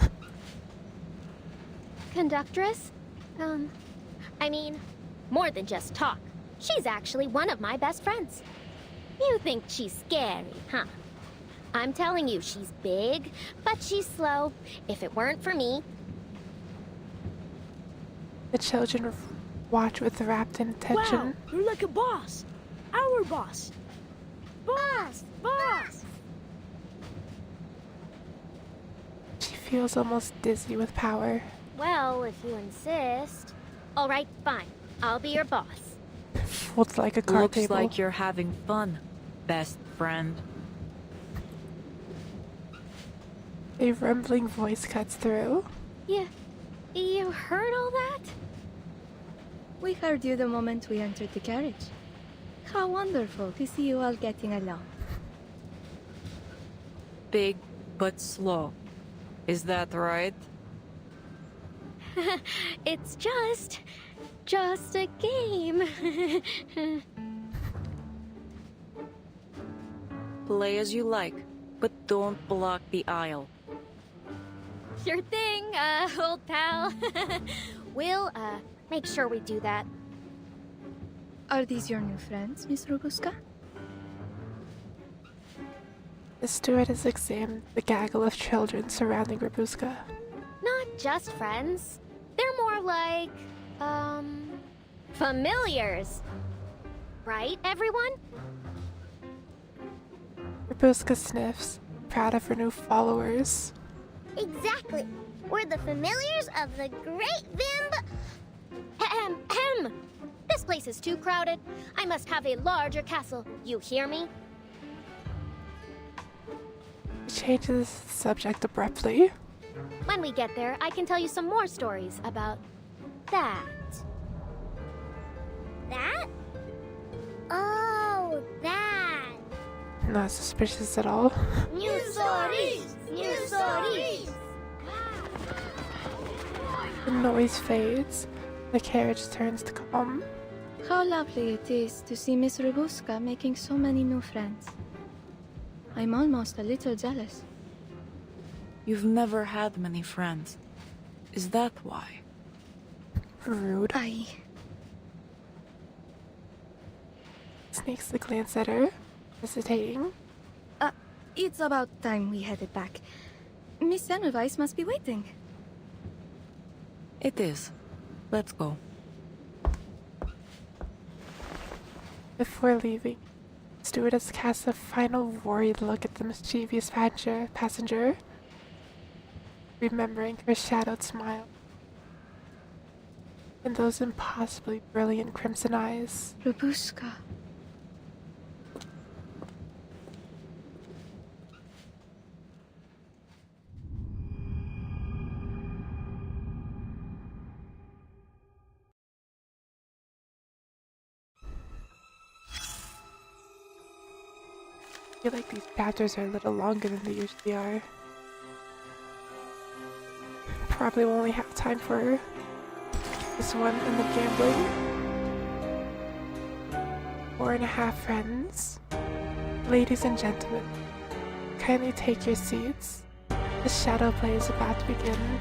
Conductress? I mean, more than just talk. She's actually one of my best friends. You think she's scary, huh? I'm telling you, she's big, but she's slow. If it weren't for me... The children watch with rapt attention. Wow, you're like a boss. Our boss. Boss! Boss! She feels almost dizzy with power. Well, if you insist. All right, fine. I'll be your boss. Folds like a card Looks table. like you're having fun, best friend. A rumbling voice cuts through. You heard all that? We heard you the moment we entered the carriage. How wonderful to see you all getting along. big but slow. Is that right? It's just a game. Play as you like, but don't block the aisle. Sure thing, old pal. We'll, make sure we do that. Are these your new friends, Miss Robuska? The steward has examined the gaggle of children surrounding Rabuska. Not just friends. They're more like, familiars. Right, everyone? Rabuska sniffs, proud of her new followers. Exactly. We're the familiars of the great Vimb. Ahem. This place is too crowded. I must have a larger castle. You hear me? He changes the subject abruptly. When we get there, I can tell you some more stories about that. That? Oh, that. Not suspicious at all. New stories! New stories! The noise fades. The carriage turns to calm. How lovely it is to see Miss Robuska making so many new friends. I'm almost a little jealous. You've never had many friends. Is that why? Rude. Sneaks a glance at her, hesitating. It's about time we headed back. Miss Semmelweis must be waiting. It is. Let's go. Before leaving, stewardess casts a final worried look at the mischievous passenger, remembering her shadowed smile and those impossibly brilliant crimson eyes. Robuska. I feel like these chapters are a little longer than they usually are. Probably will only have time for this one and the gambling. 4.5 friends. Ladies and gentlemen, kindly take your seats. The shadow play is about to begin.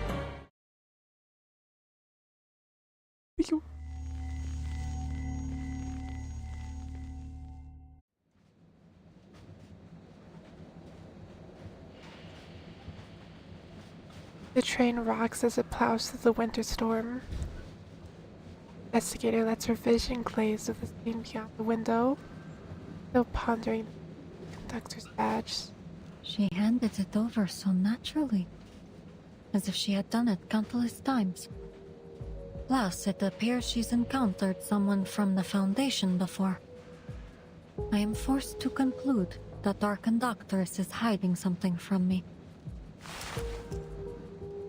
The train rocks as it plows through the winter storm. Investigator lets her vision glaze with the scene beyond the window, still pondering the conductor's badge. She handed it over so naturally, as if she had done it countless times. Plus, it appears she's encountered someone from the Foundation before. I am forced to conclude that our conductress is hiding something from me.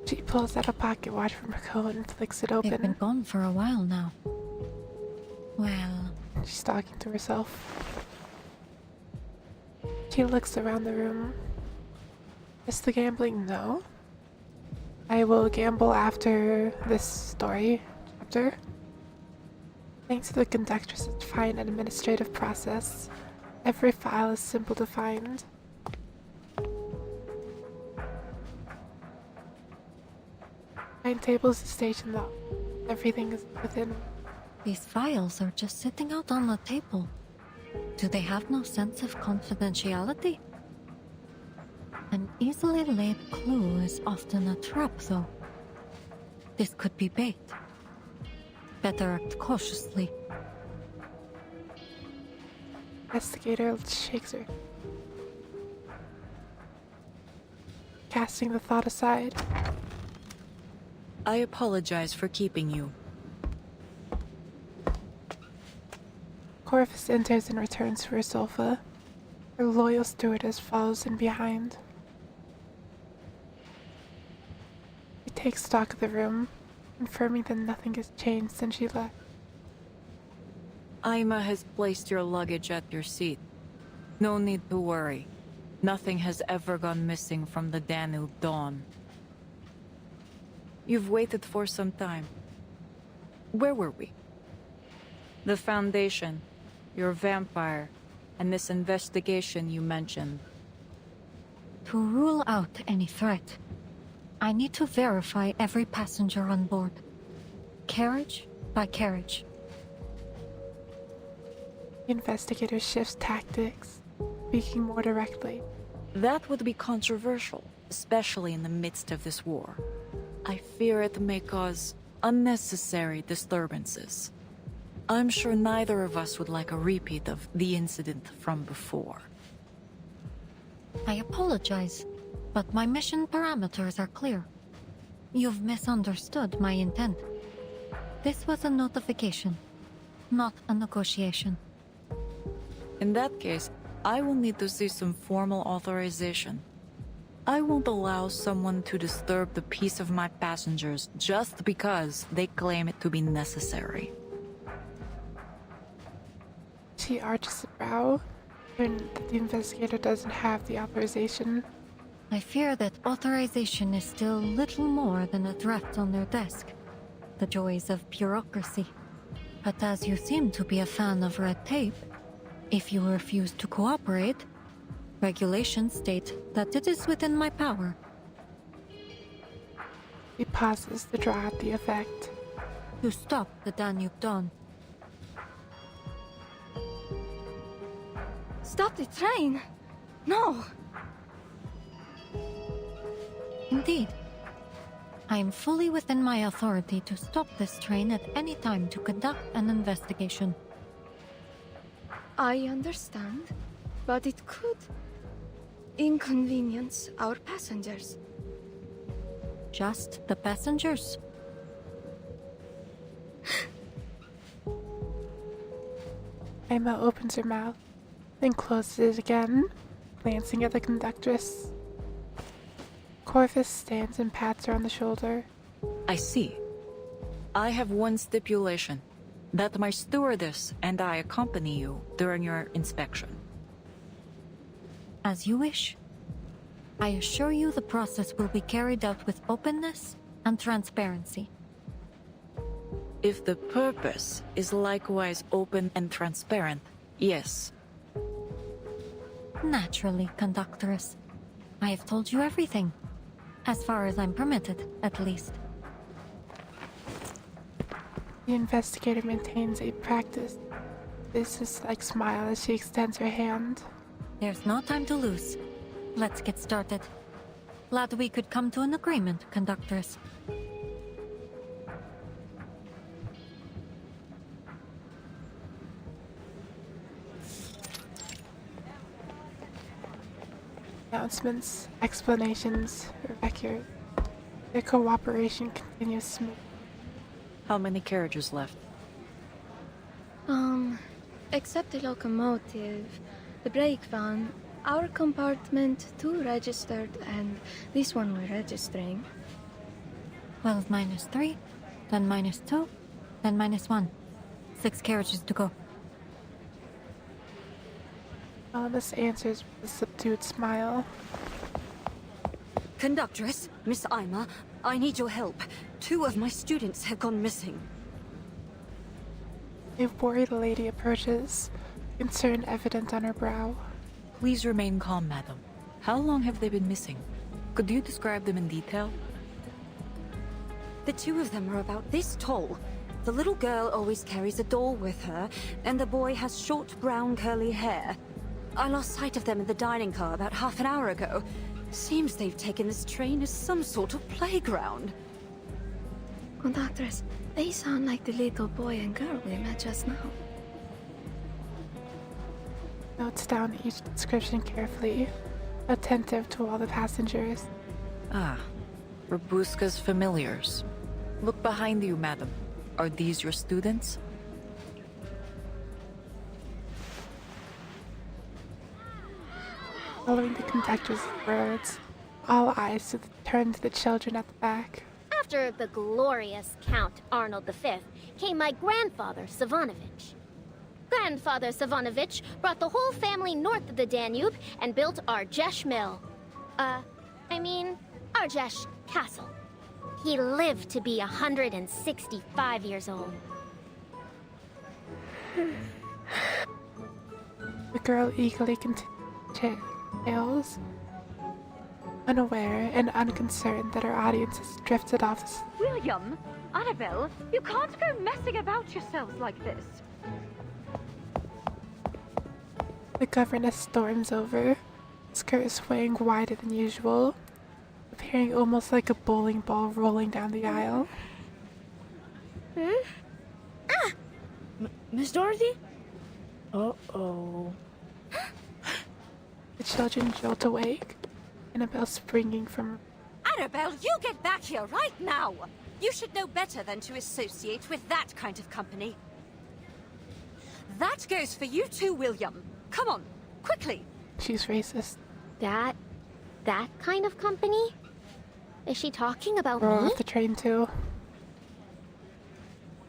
She pulls out a pocket watch from her coat and flicks it open. They've been gone for a while now. Well... She's talking to herself. She looks around the room. Is the gambling? No. I will gamble after this story chapter. Thanks to the conductress's fine administrative process, every file is simple to find. Timetables, the station log. Everything is within. These files are just sitting out on the table. Do they have no sense of confidentiality? An easily laid clue is often a trap, though. This could be bait. Better act cautiously. Investigator shakes her, casting the thought aside. I apologize for keeping you. Corvus enters and returns to her sofa. Her loyal stewardess follows in behind. She takes stock of the room, confirming that nothing has changed since she left. Aima has placed your luggage at your seat. No need to worry. Nothing has ever gone missing from the Danube Dawn. You've waited for some time. Where were we? The Foundation, your vampire, and this investigation you mentioned. To rule out any threat, I need to verify every passenger on board. Carriage by carriage. The investigator shifts tactics, speaking more directly. That would be controversial, especially in the midst of this war. I fear it may cause unnecessary disturbances. I'm sure neither of us would like a repeat of the incident from before. I apologize, but my mission parameters are clear. You've misunderstood my intent. This was a notification, not a negotiation. In that case, I will need to see some formal authorization. I won't allow someone to disturb the peace of my passengers just because they claim it to be necessary. She arches a brow, and the investigator doesn't have the authorization. I fear that authorization is still little more than a draft on their desk. The joys of bureaucracy. But as you seem to be a fan of red tape, if you refuse to cooperate, regulations state that it is within my power. He pauses to draw out the effect. To stop the Danube Dawn. Stop the train! No! Indeed. I am fully within my authority to stop this train at any time to conduct an investigation. I understand, but it could inconvenience our passengers. Just the passengers? Emma opens her mouth, then closes it again, glancing at the conductress. Corvus stands and pats her on the shoulder. I see. I have one stipulation. That my stewardess and I accompany you during your inspection. As you wish. I assure you the process will be carried out with openness and transparency. If the purpose is likewise open and transparent, yes. Naturally, conductress. I have told you everything. As far as I'm permitted, at least. The investigator maintains a practiced, business-like smile as she extends her hand. There's no time to lose. Let's get started. Glad we could come to an agreement, conductress. Announcements, explanations, record. Their cooperation continues smooth. How many carriages left? Except the locomotive, the brake van, our compartment 2 registered, and this one we're registering. 12 minus 3, then minus 2, then minus 1. 6 carriages to go. Alice answers with a subdued smile. Conductress, Miss Ima, I need your help. 2 of my students have gone missing. A worried lady approaches, concern evident on her brow. Please remain calm, madam. How long have they been missing? Could you describe them in detail? The 2 of them are about this tall. The little girl always carries a doll with her, and the boy has short brown curly hair. I lost sight of them in the dining car about half an hour ago. Seems they've taken this train as some sort of playground. Conductress, they sound like the little boy and girl we met just now. Notes down each description carefully, attentive to all the passengers. Ah, Robuska's familiars. Look behind you, madam. Are these your students? Following the conductor's words, all eyes turn to the children at the back. After the glorious Count Arnold V came my grandfather, Savanovich. grandfather Savanovich brought the whole family north of the Danube and built Arjesh Mill. Arjesh Castle. He lived to be 165 years old. The girl eagerly continues, unaware and unconcerned that her audience has drifted off this. William, Annabelle, you can't go messing about yourselves like this. The governess storms over, skirt swaying wider than usual, appearing almost like a bowling ball rolling down the aisle. Miss Dorothy? Uh-oh. The children jolt awake, Annabelle springing from. Annabelle, you get back here right now! You should know better than to associate with that kind of company. That goes for you too, William. Come on, quickly. She's racist. That kind of company? Is she talking about We're me? off the train too.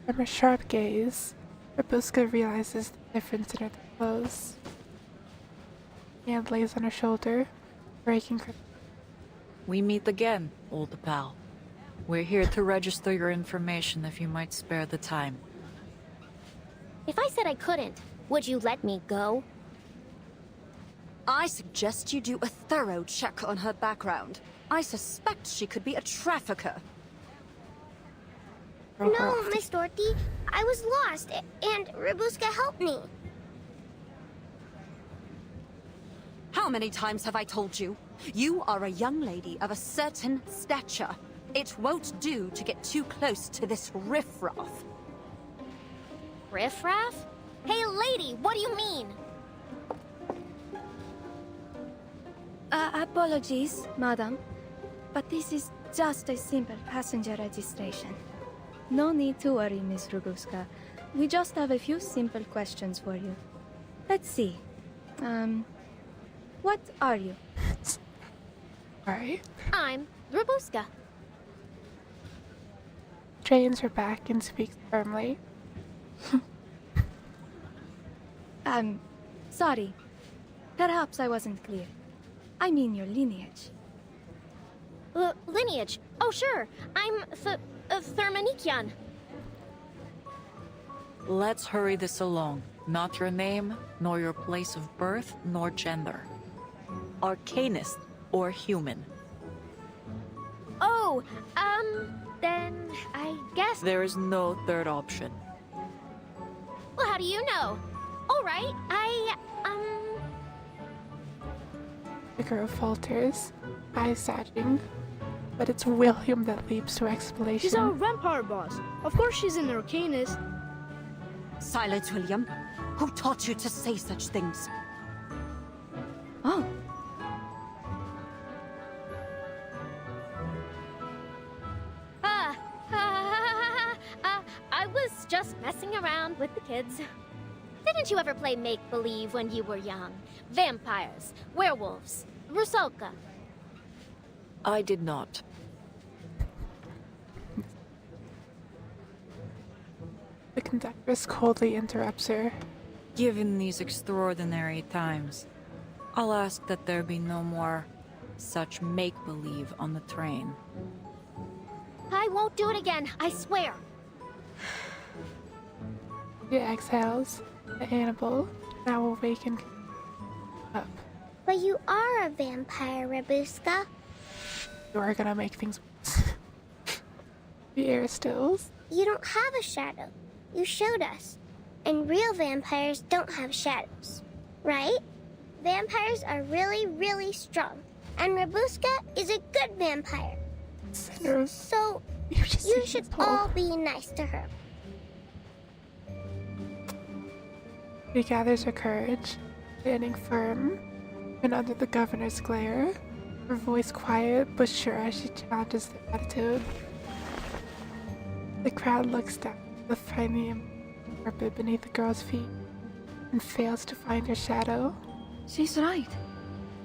From her sharp gaze, Rabuska realizes the difference in her clothes. Hand lays on her shoulder, breaking her. We meet again, old pal. We're here to register your information if you might spare the time. If I said I couldn't, would you let me go? I suggest you do a thorough check on her background. I suspect she could be a trafficker. No, Miss Dorothy. I was lost, and Rabuska helped me. How many times have I told you? You are a young lady of a certain stature. It won't do to get too close to this riffraff. Riffraff? Hey, lady, what do you mean? Apologies, madam. But this is just a simple passenger registration. No need to worry, Miss Rabuska. We just have a few simple questions for you. Let's see. What are you? Alright. I'm Rabuska. Straightens her back and speaks firmly. Sorry. Perhaps I wasn't clear. I mean your lineage. Lineage? Oh, sure. I'm Thermanikian. Let's hurry this along. Not your name, nor your place of birth, nor gender. Arcanist or human? Oh, then I guess... There is no third option. Well, how do you know? All right, The girl falters, eyes sagging, but it's William that leaps to explanation. She's our vampire boss. Of course she's an arcanist. Silence, William. Who taught you to say such things? Oh. I was just messing around with the kids. Didn't you ever play make-believe when you were young? Vampires, werewolves, Rusalka. I did not. The conductress coldly interrupts her. Given these extraordinary times, I'll ask that there be no more such make-believe on the train. I won't do it again, I swear. She exhales. Annabelle, now awakened, up. But you are a vampire, Rabuska. You are gonna make things worse. The air stills. You don't have a shadow. You showed us. And real vampires don't have shadows, right? Vampires are really, really strong. And Rabuska is a good vampire. Sinners. So, you should all be nice to her. She gathers her courage, standing firm, and under the governor's glare, her voice quiet but sure as she challenges their attitude. The crowd looks down at the tiny carpet beneath the girl's feet and fails to find her shadow. She's right.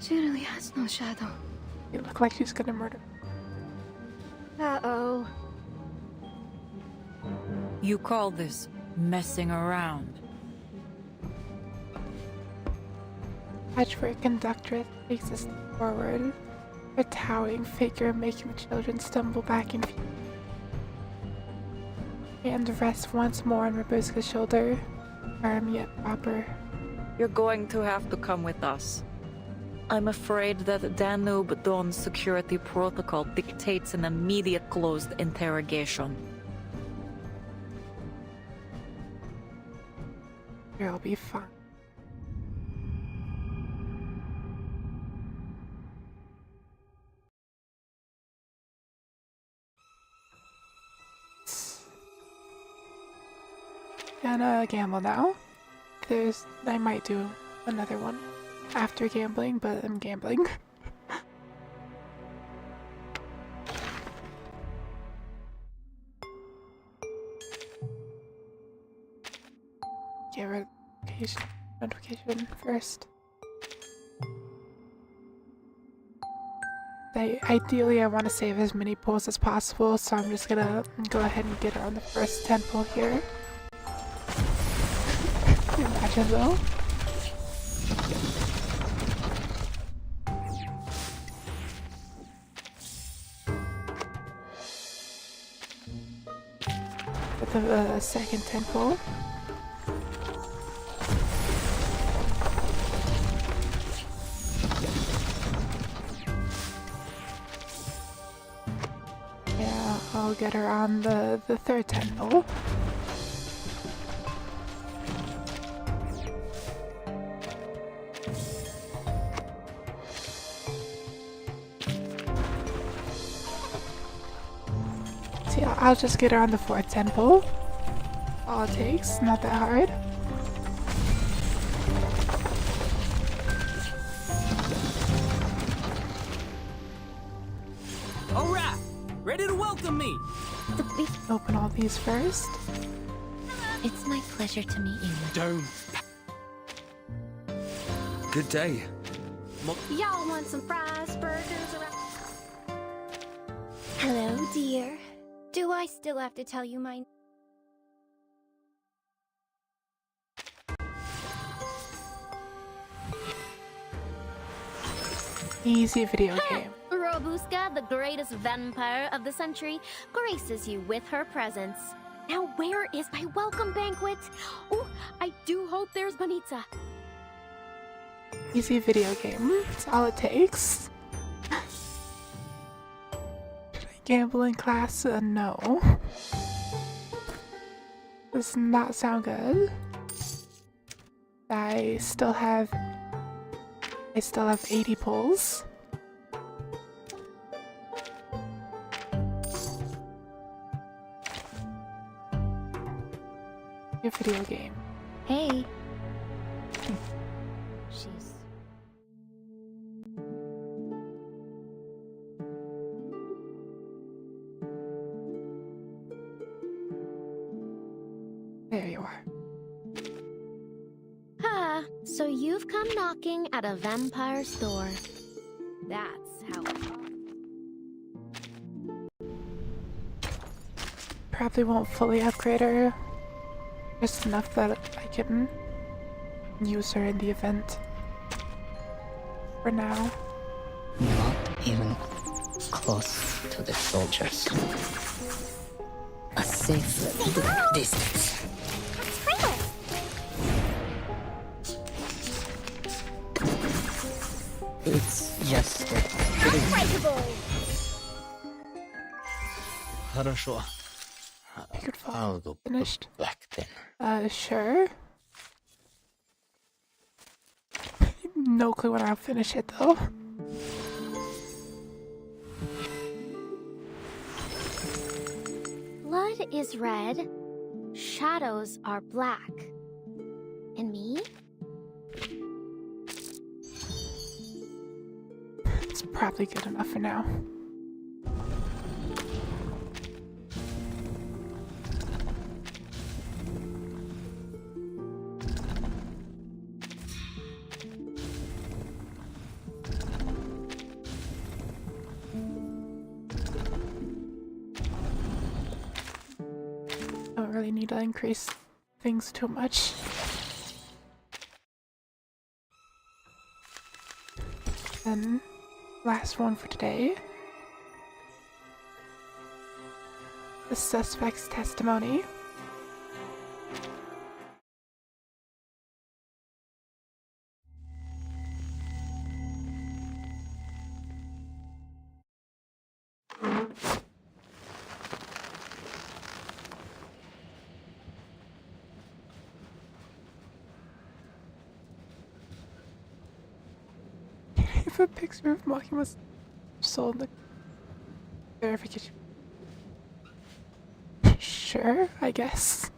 She really has no shadow. You look like she's gonna murder. Uh-oh. You call this messing around? Patchwork conductress takes a step forward, her towering figure making the children stumble back in fear. Hand rests once more on Robuska's shoulder, firm yet proper. You're going to have to come with us. I'm afraid that Danube Dawn's security protocol dictates an immediate closed interrogation. You'll be fine. Gonna gamble now. I might do another one after gambling, but I'm gambling. Get rid of notification first. Ideally, I want to save as many pulls as possible, so I'm just gonna go ahead and get her on the first 10 pull here. Imagine though. With the second 10 pull. Yeah, I'll get her on the third 10 pull. I'll just get her on the fourth 10 pull. All it takes, not that hard. Alright, ready to welcome me. Open all these first. It's my pleasure to meet you. Don't. Good day. Y'all want some fries, burgers, or... Hello, dear. Do I still have to tell you my... Easy video game. Robuska, the greatest vampire of the century, graces you with her presence. Now where is my welcome banquet? Oh, I do hope there's bonita. Easy video game. That's all it takes. Gambling class? No. Does not sound good. I still have 80 pulls. Your video game. Hey. There you are. Ah, so you've come knocking at a vampire's door. That's how it Probably won't fully upgrade her. Just enough that I can use her in the event. For now. Not even close to the soldiers. A safe distance. It's just unbreakable. Хорошо. I'll go finished. Back then. Sure. No clue when I'll finish it though. Blood is red, shadows are black. And me? It's probably good enough for now. Don't really need to increase things too much. Then, last one for today. The suspect's testimony. If a picture of Maki was sold in the verification. Sure, I guess.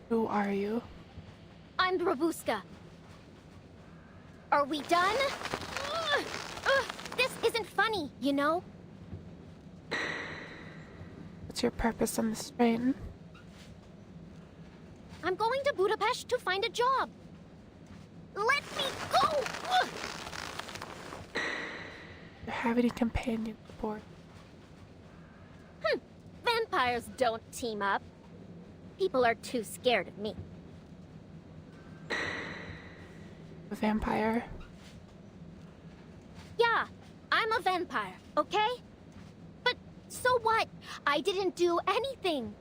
Who are you? I'm Rabuska. Are we done? This isn't funny, you know? What's your purpose on this train? I'm going to Budapest to find a job. Let me go! Do you have any companions aboard? Vampires don't team up. People are too scared of me. A vampire? Yeah, I'm a vampire, okay? But so what? I didn't do anything.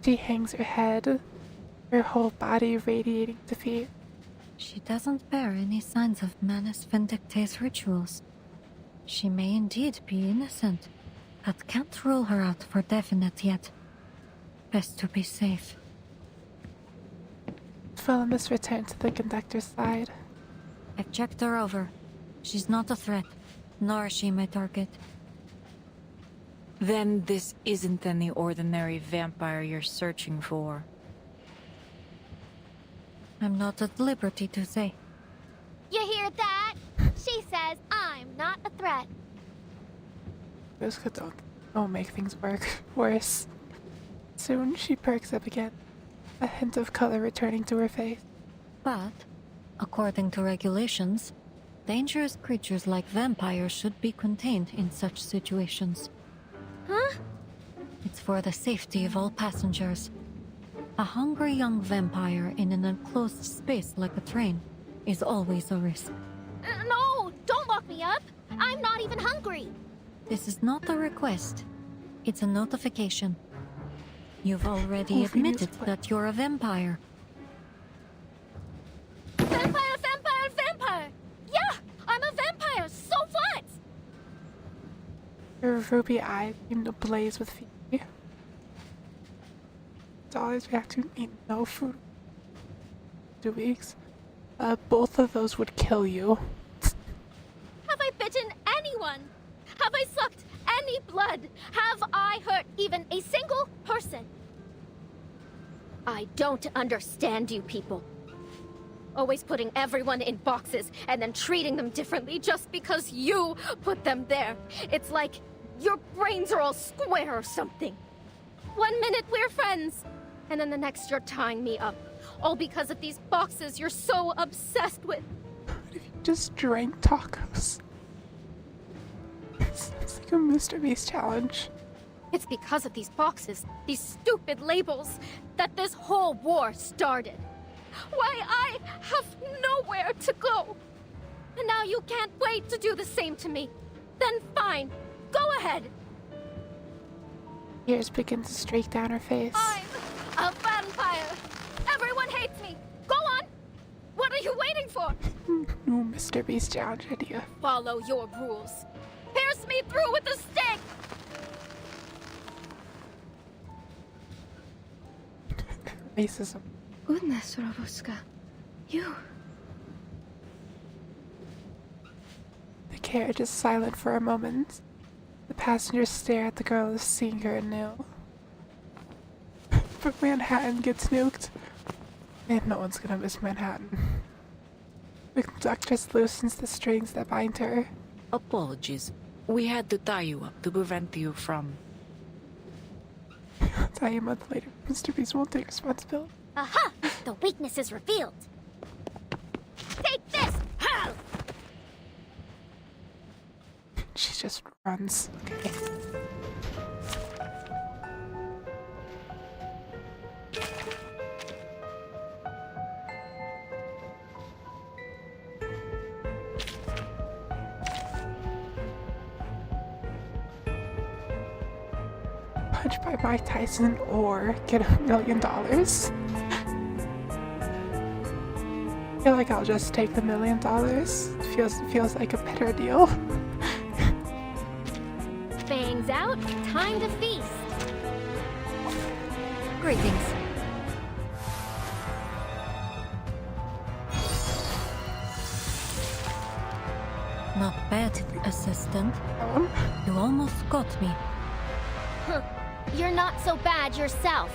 She hangs her head, her whole body radiating defeat. She doesn't bear any signs of Manus Vindictae's rituals. She may indeed be innocent, but can't rule her out for definite yet. Best to be safe. Philemus returned to the conductor's side. I've checked her over. She's not a threat, nor is she my target. Then this isn't any ordinary vampire you're searching for. I'm not at liberty to say. You hear that? She says I'm not a threat. Those don't make things worse. Soon she perks up again, a hint of color returning to her face. But, according to regulations, dangerous creatures like vampires should be contained in such situations. Huh? It's for the safety of all passengers. A hungry young vampire in an enclosed space like a train is always a risk. No, don't lock me up. I'm not even hungry. This is not a request. It's a notification. You've already admitted that you're a vampire. Vampire! Yeah, I'm a vampire, so what? Her ruby eyes seemed ablaze with fear. Dolly's reaction to eat no food. 2 weeks. Both of those would kill you. Have I bitten anyone? Have I sucked any blood? Have I hurt even a single person? I don't understand you people. Always putting everyone in boxes and then treating them differently just because you put them there. It's like your brains are all square or something. 1 minute we're friends, and then the next you're tying me up. All because of these boxes you're so obsessed with. What if you just drank tacos? It's like a Mr. Beast challenge. It's because of these boxes, these stupid labels, that this whole war started. Why, I have nowhere to go. And now you can't wait to do the same to me. Then fine, go ahead. Tears begin to streak down her face. I'm a vampire. Everyone hates me. Go on. What are you waiting for? No Mr. Beast challenge idea. Follow your rules. Pierce me through with the stake. Racism. Goodness, Rabuska. You. The carriage is silent for a moment. The passengers stare at the girl as seeing her anew. But Manhattan gets nuked. And no one's gonna miss Manhattan. The conductress loosens the strings that bind her. Apologies. We had to tie you up to prevent you from... Die a month later, Mr. Beast won't take responsibility. Aha! The weakness is revealed. Take this! How? just runs. Okay. Punch by Mike Tyson or get $1 million. I feel like I'll just take the $1 million. Feels like a better deal. Fangs out, time to feast. Greetings. Not bad, assistant. You almost got me. Huh. You're not so bad yourself.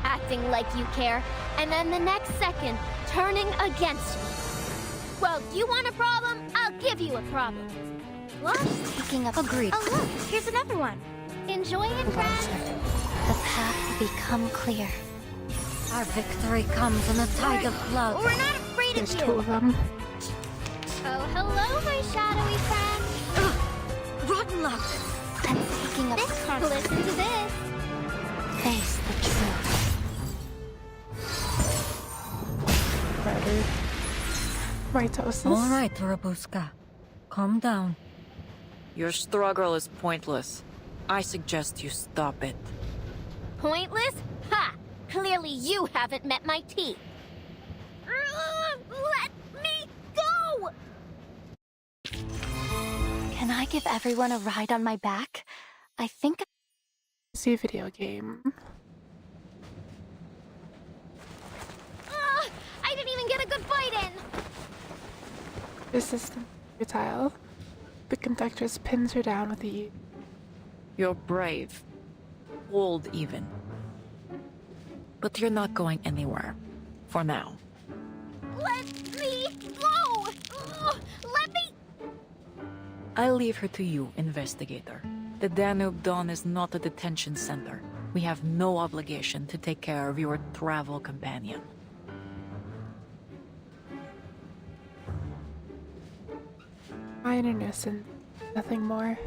Acting like you care, and then the next second, turning against me. Well, you want a problem? I'll give you a problem. What? Picking up. Agreed. Oh look, here's another one. Enjoy it, friends. The path will become clear. Our victory comes in a tide of blood. We're not afraid There's of 2 you. of them. Oh, hello, my shadowy friend. Rotten luck. I'm picking up. Listen to this. Face the truth. Murdered. Mitosis. All right, Rabuska. Calm down. Your struggle is pointless. I suggest you stop it. Pointless? Ha! Clearly you haven't met my teeth. Let me go! Can I give everyone a ride on my back? I think. See a video game. I didn't even get a good bite in. Resistant futile. The conductress pins her down with the. You're brave. Bold even. But you're not going anywhere. For now. Let me go! Let me... I leave her to you, investigator. The Danube Dawn is not a detention center. We have no obligation to take care of your travel companion. Minor nuisance, nothing more.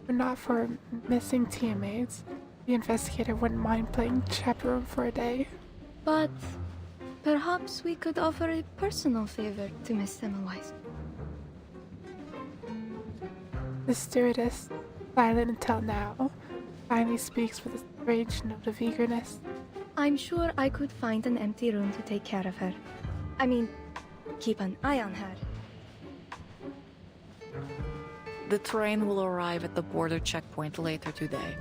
But not for missing teammates. The investigator wouldn't mind playing chaperone for a day. But perhaps we could offer a personal favor to Miss Semmelweis. The stewardess, silent until now, finally speaks with a strange note of eagerness. I'm sure I could find an empty room to take care of her. I mean, keep an eye on her. The train will arrive at the border checkpoint later today.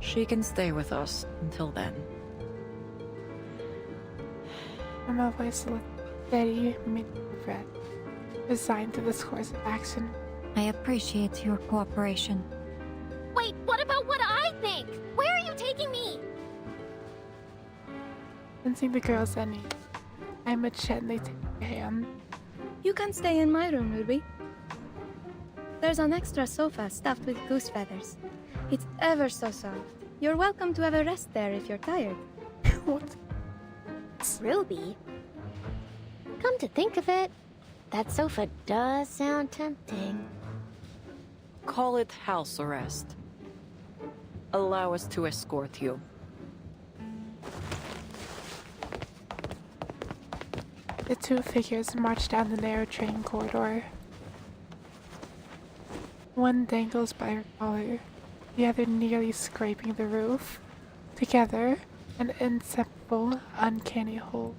She can stay with us until then. My voice looked steady, meaningful breath, resigned to this course of action. I appreciate your cooperation. Wait, what about what I think? Where are you taking me? Sensing the girl's any, I must gently take her hand. You can stay in my room, Ruby. There's an extra sofa stuffed with goose feathers. It's ever so soft. You're welcome to have a rest there if you're tired. What? Ruby? Come to think of it, that sofa does sound tempting. Call it house arrest. Allow us to escort you. The 2 figures march down the narrow train corridor. One dangles by her collar, the other nearly scraping the roof. Together, an inseparable, uncanny whole.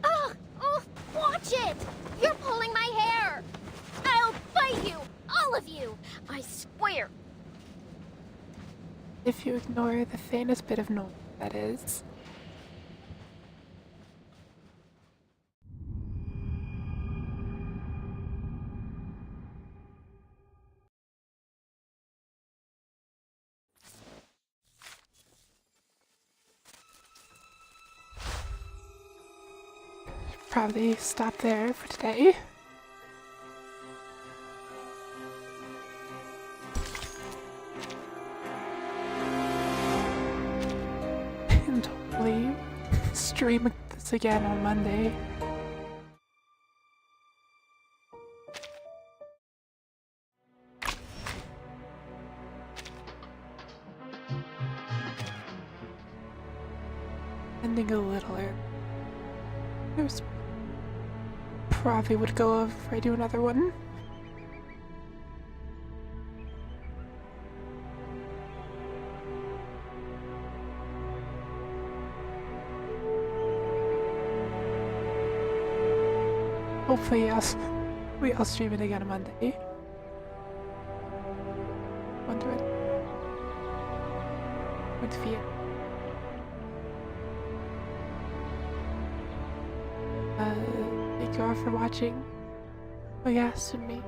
Ugh! Oh, watch it! You're pulling my hair! I'll bite you! All of you! I swear! If you ignore the faintest bit of noise, that is. Probably stop there for today. And hopefully stream this again on Monday. ending a little early. There's probably would go if I do another one. Hopefully, I'll stream it again on Monday. Wonder it. With fear. Thank you all for watching. Oh yeah, soon me.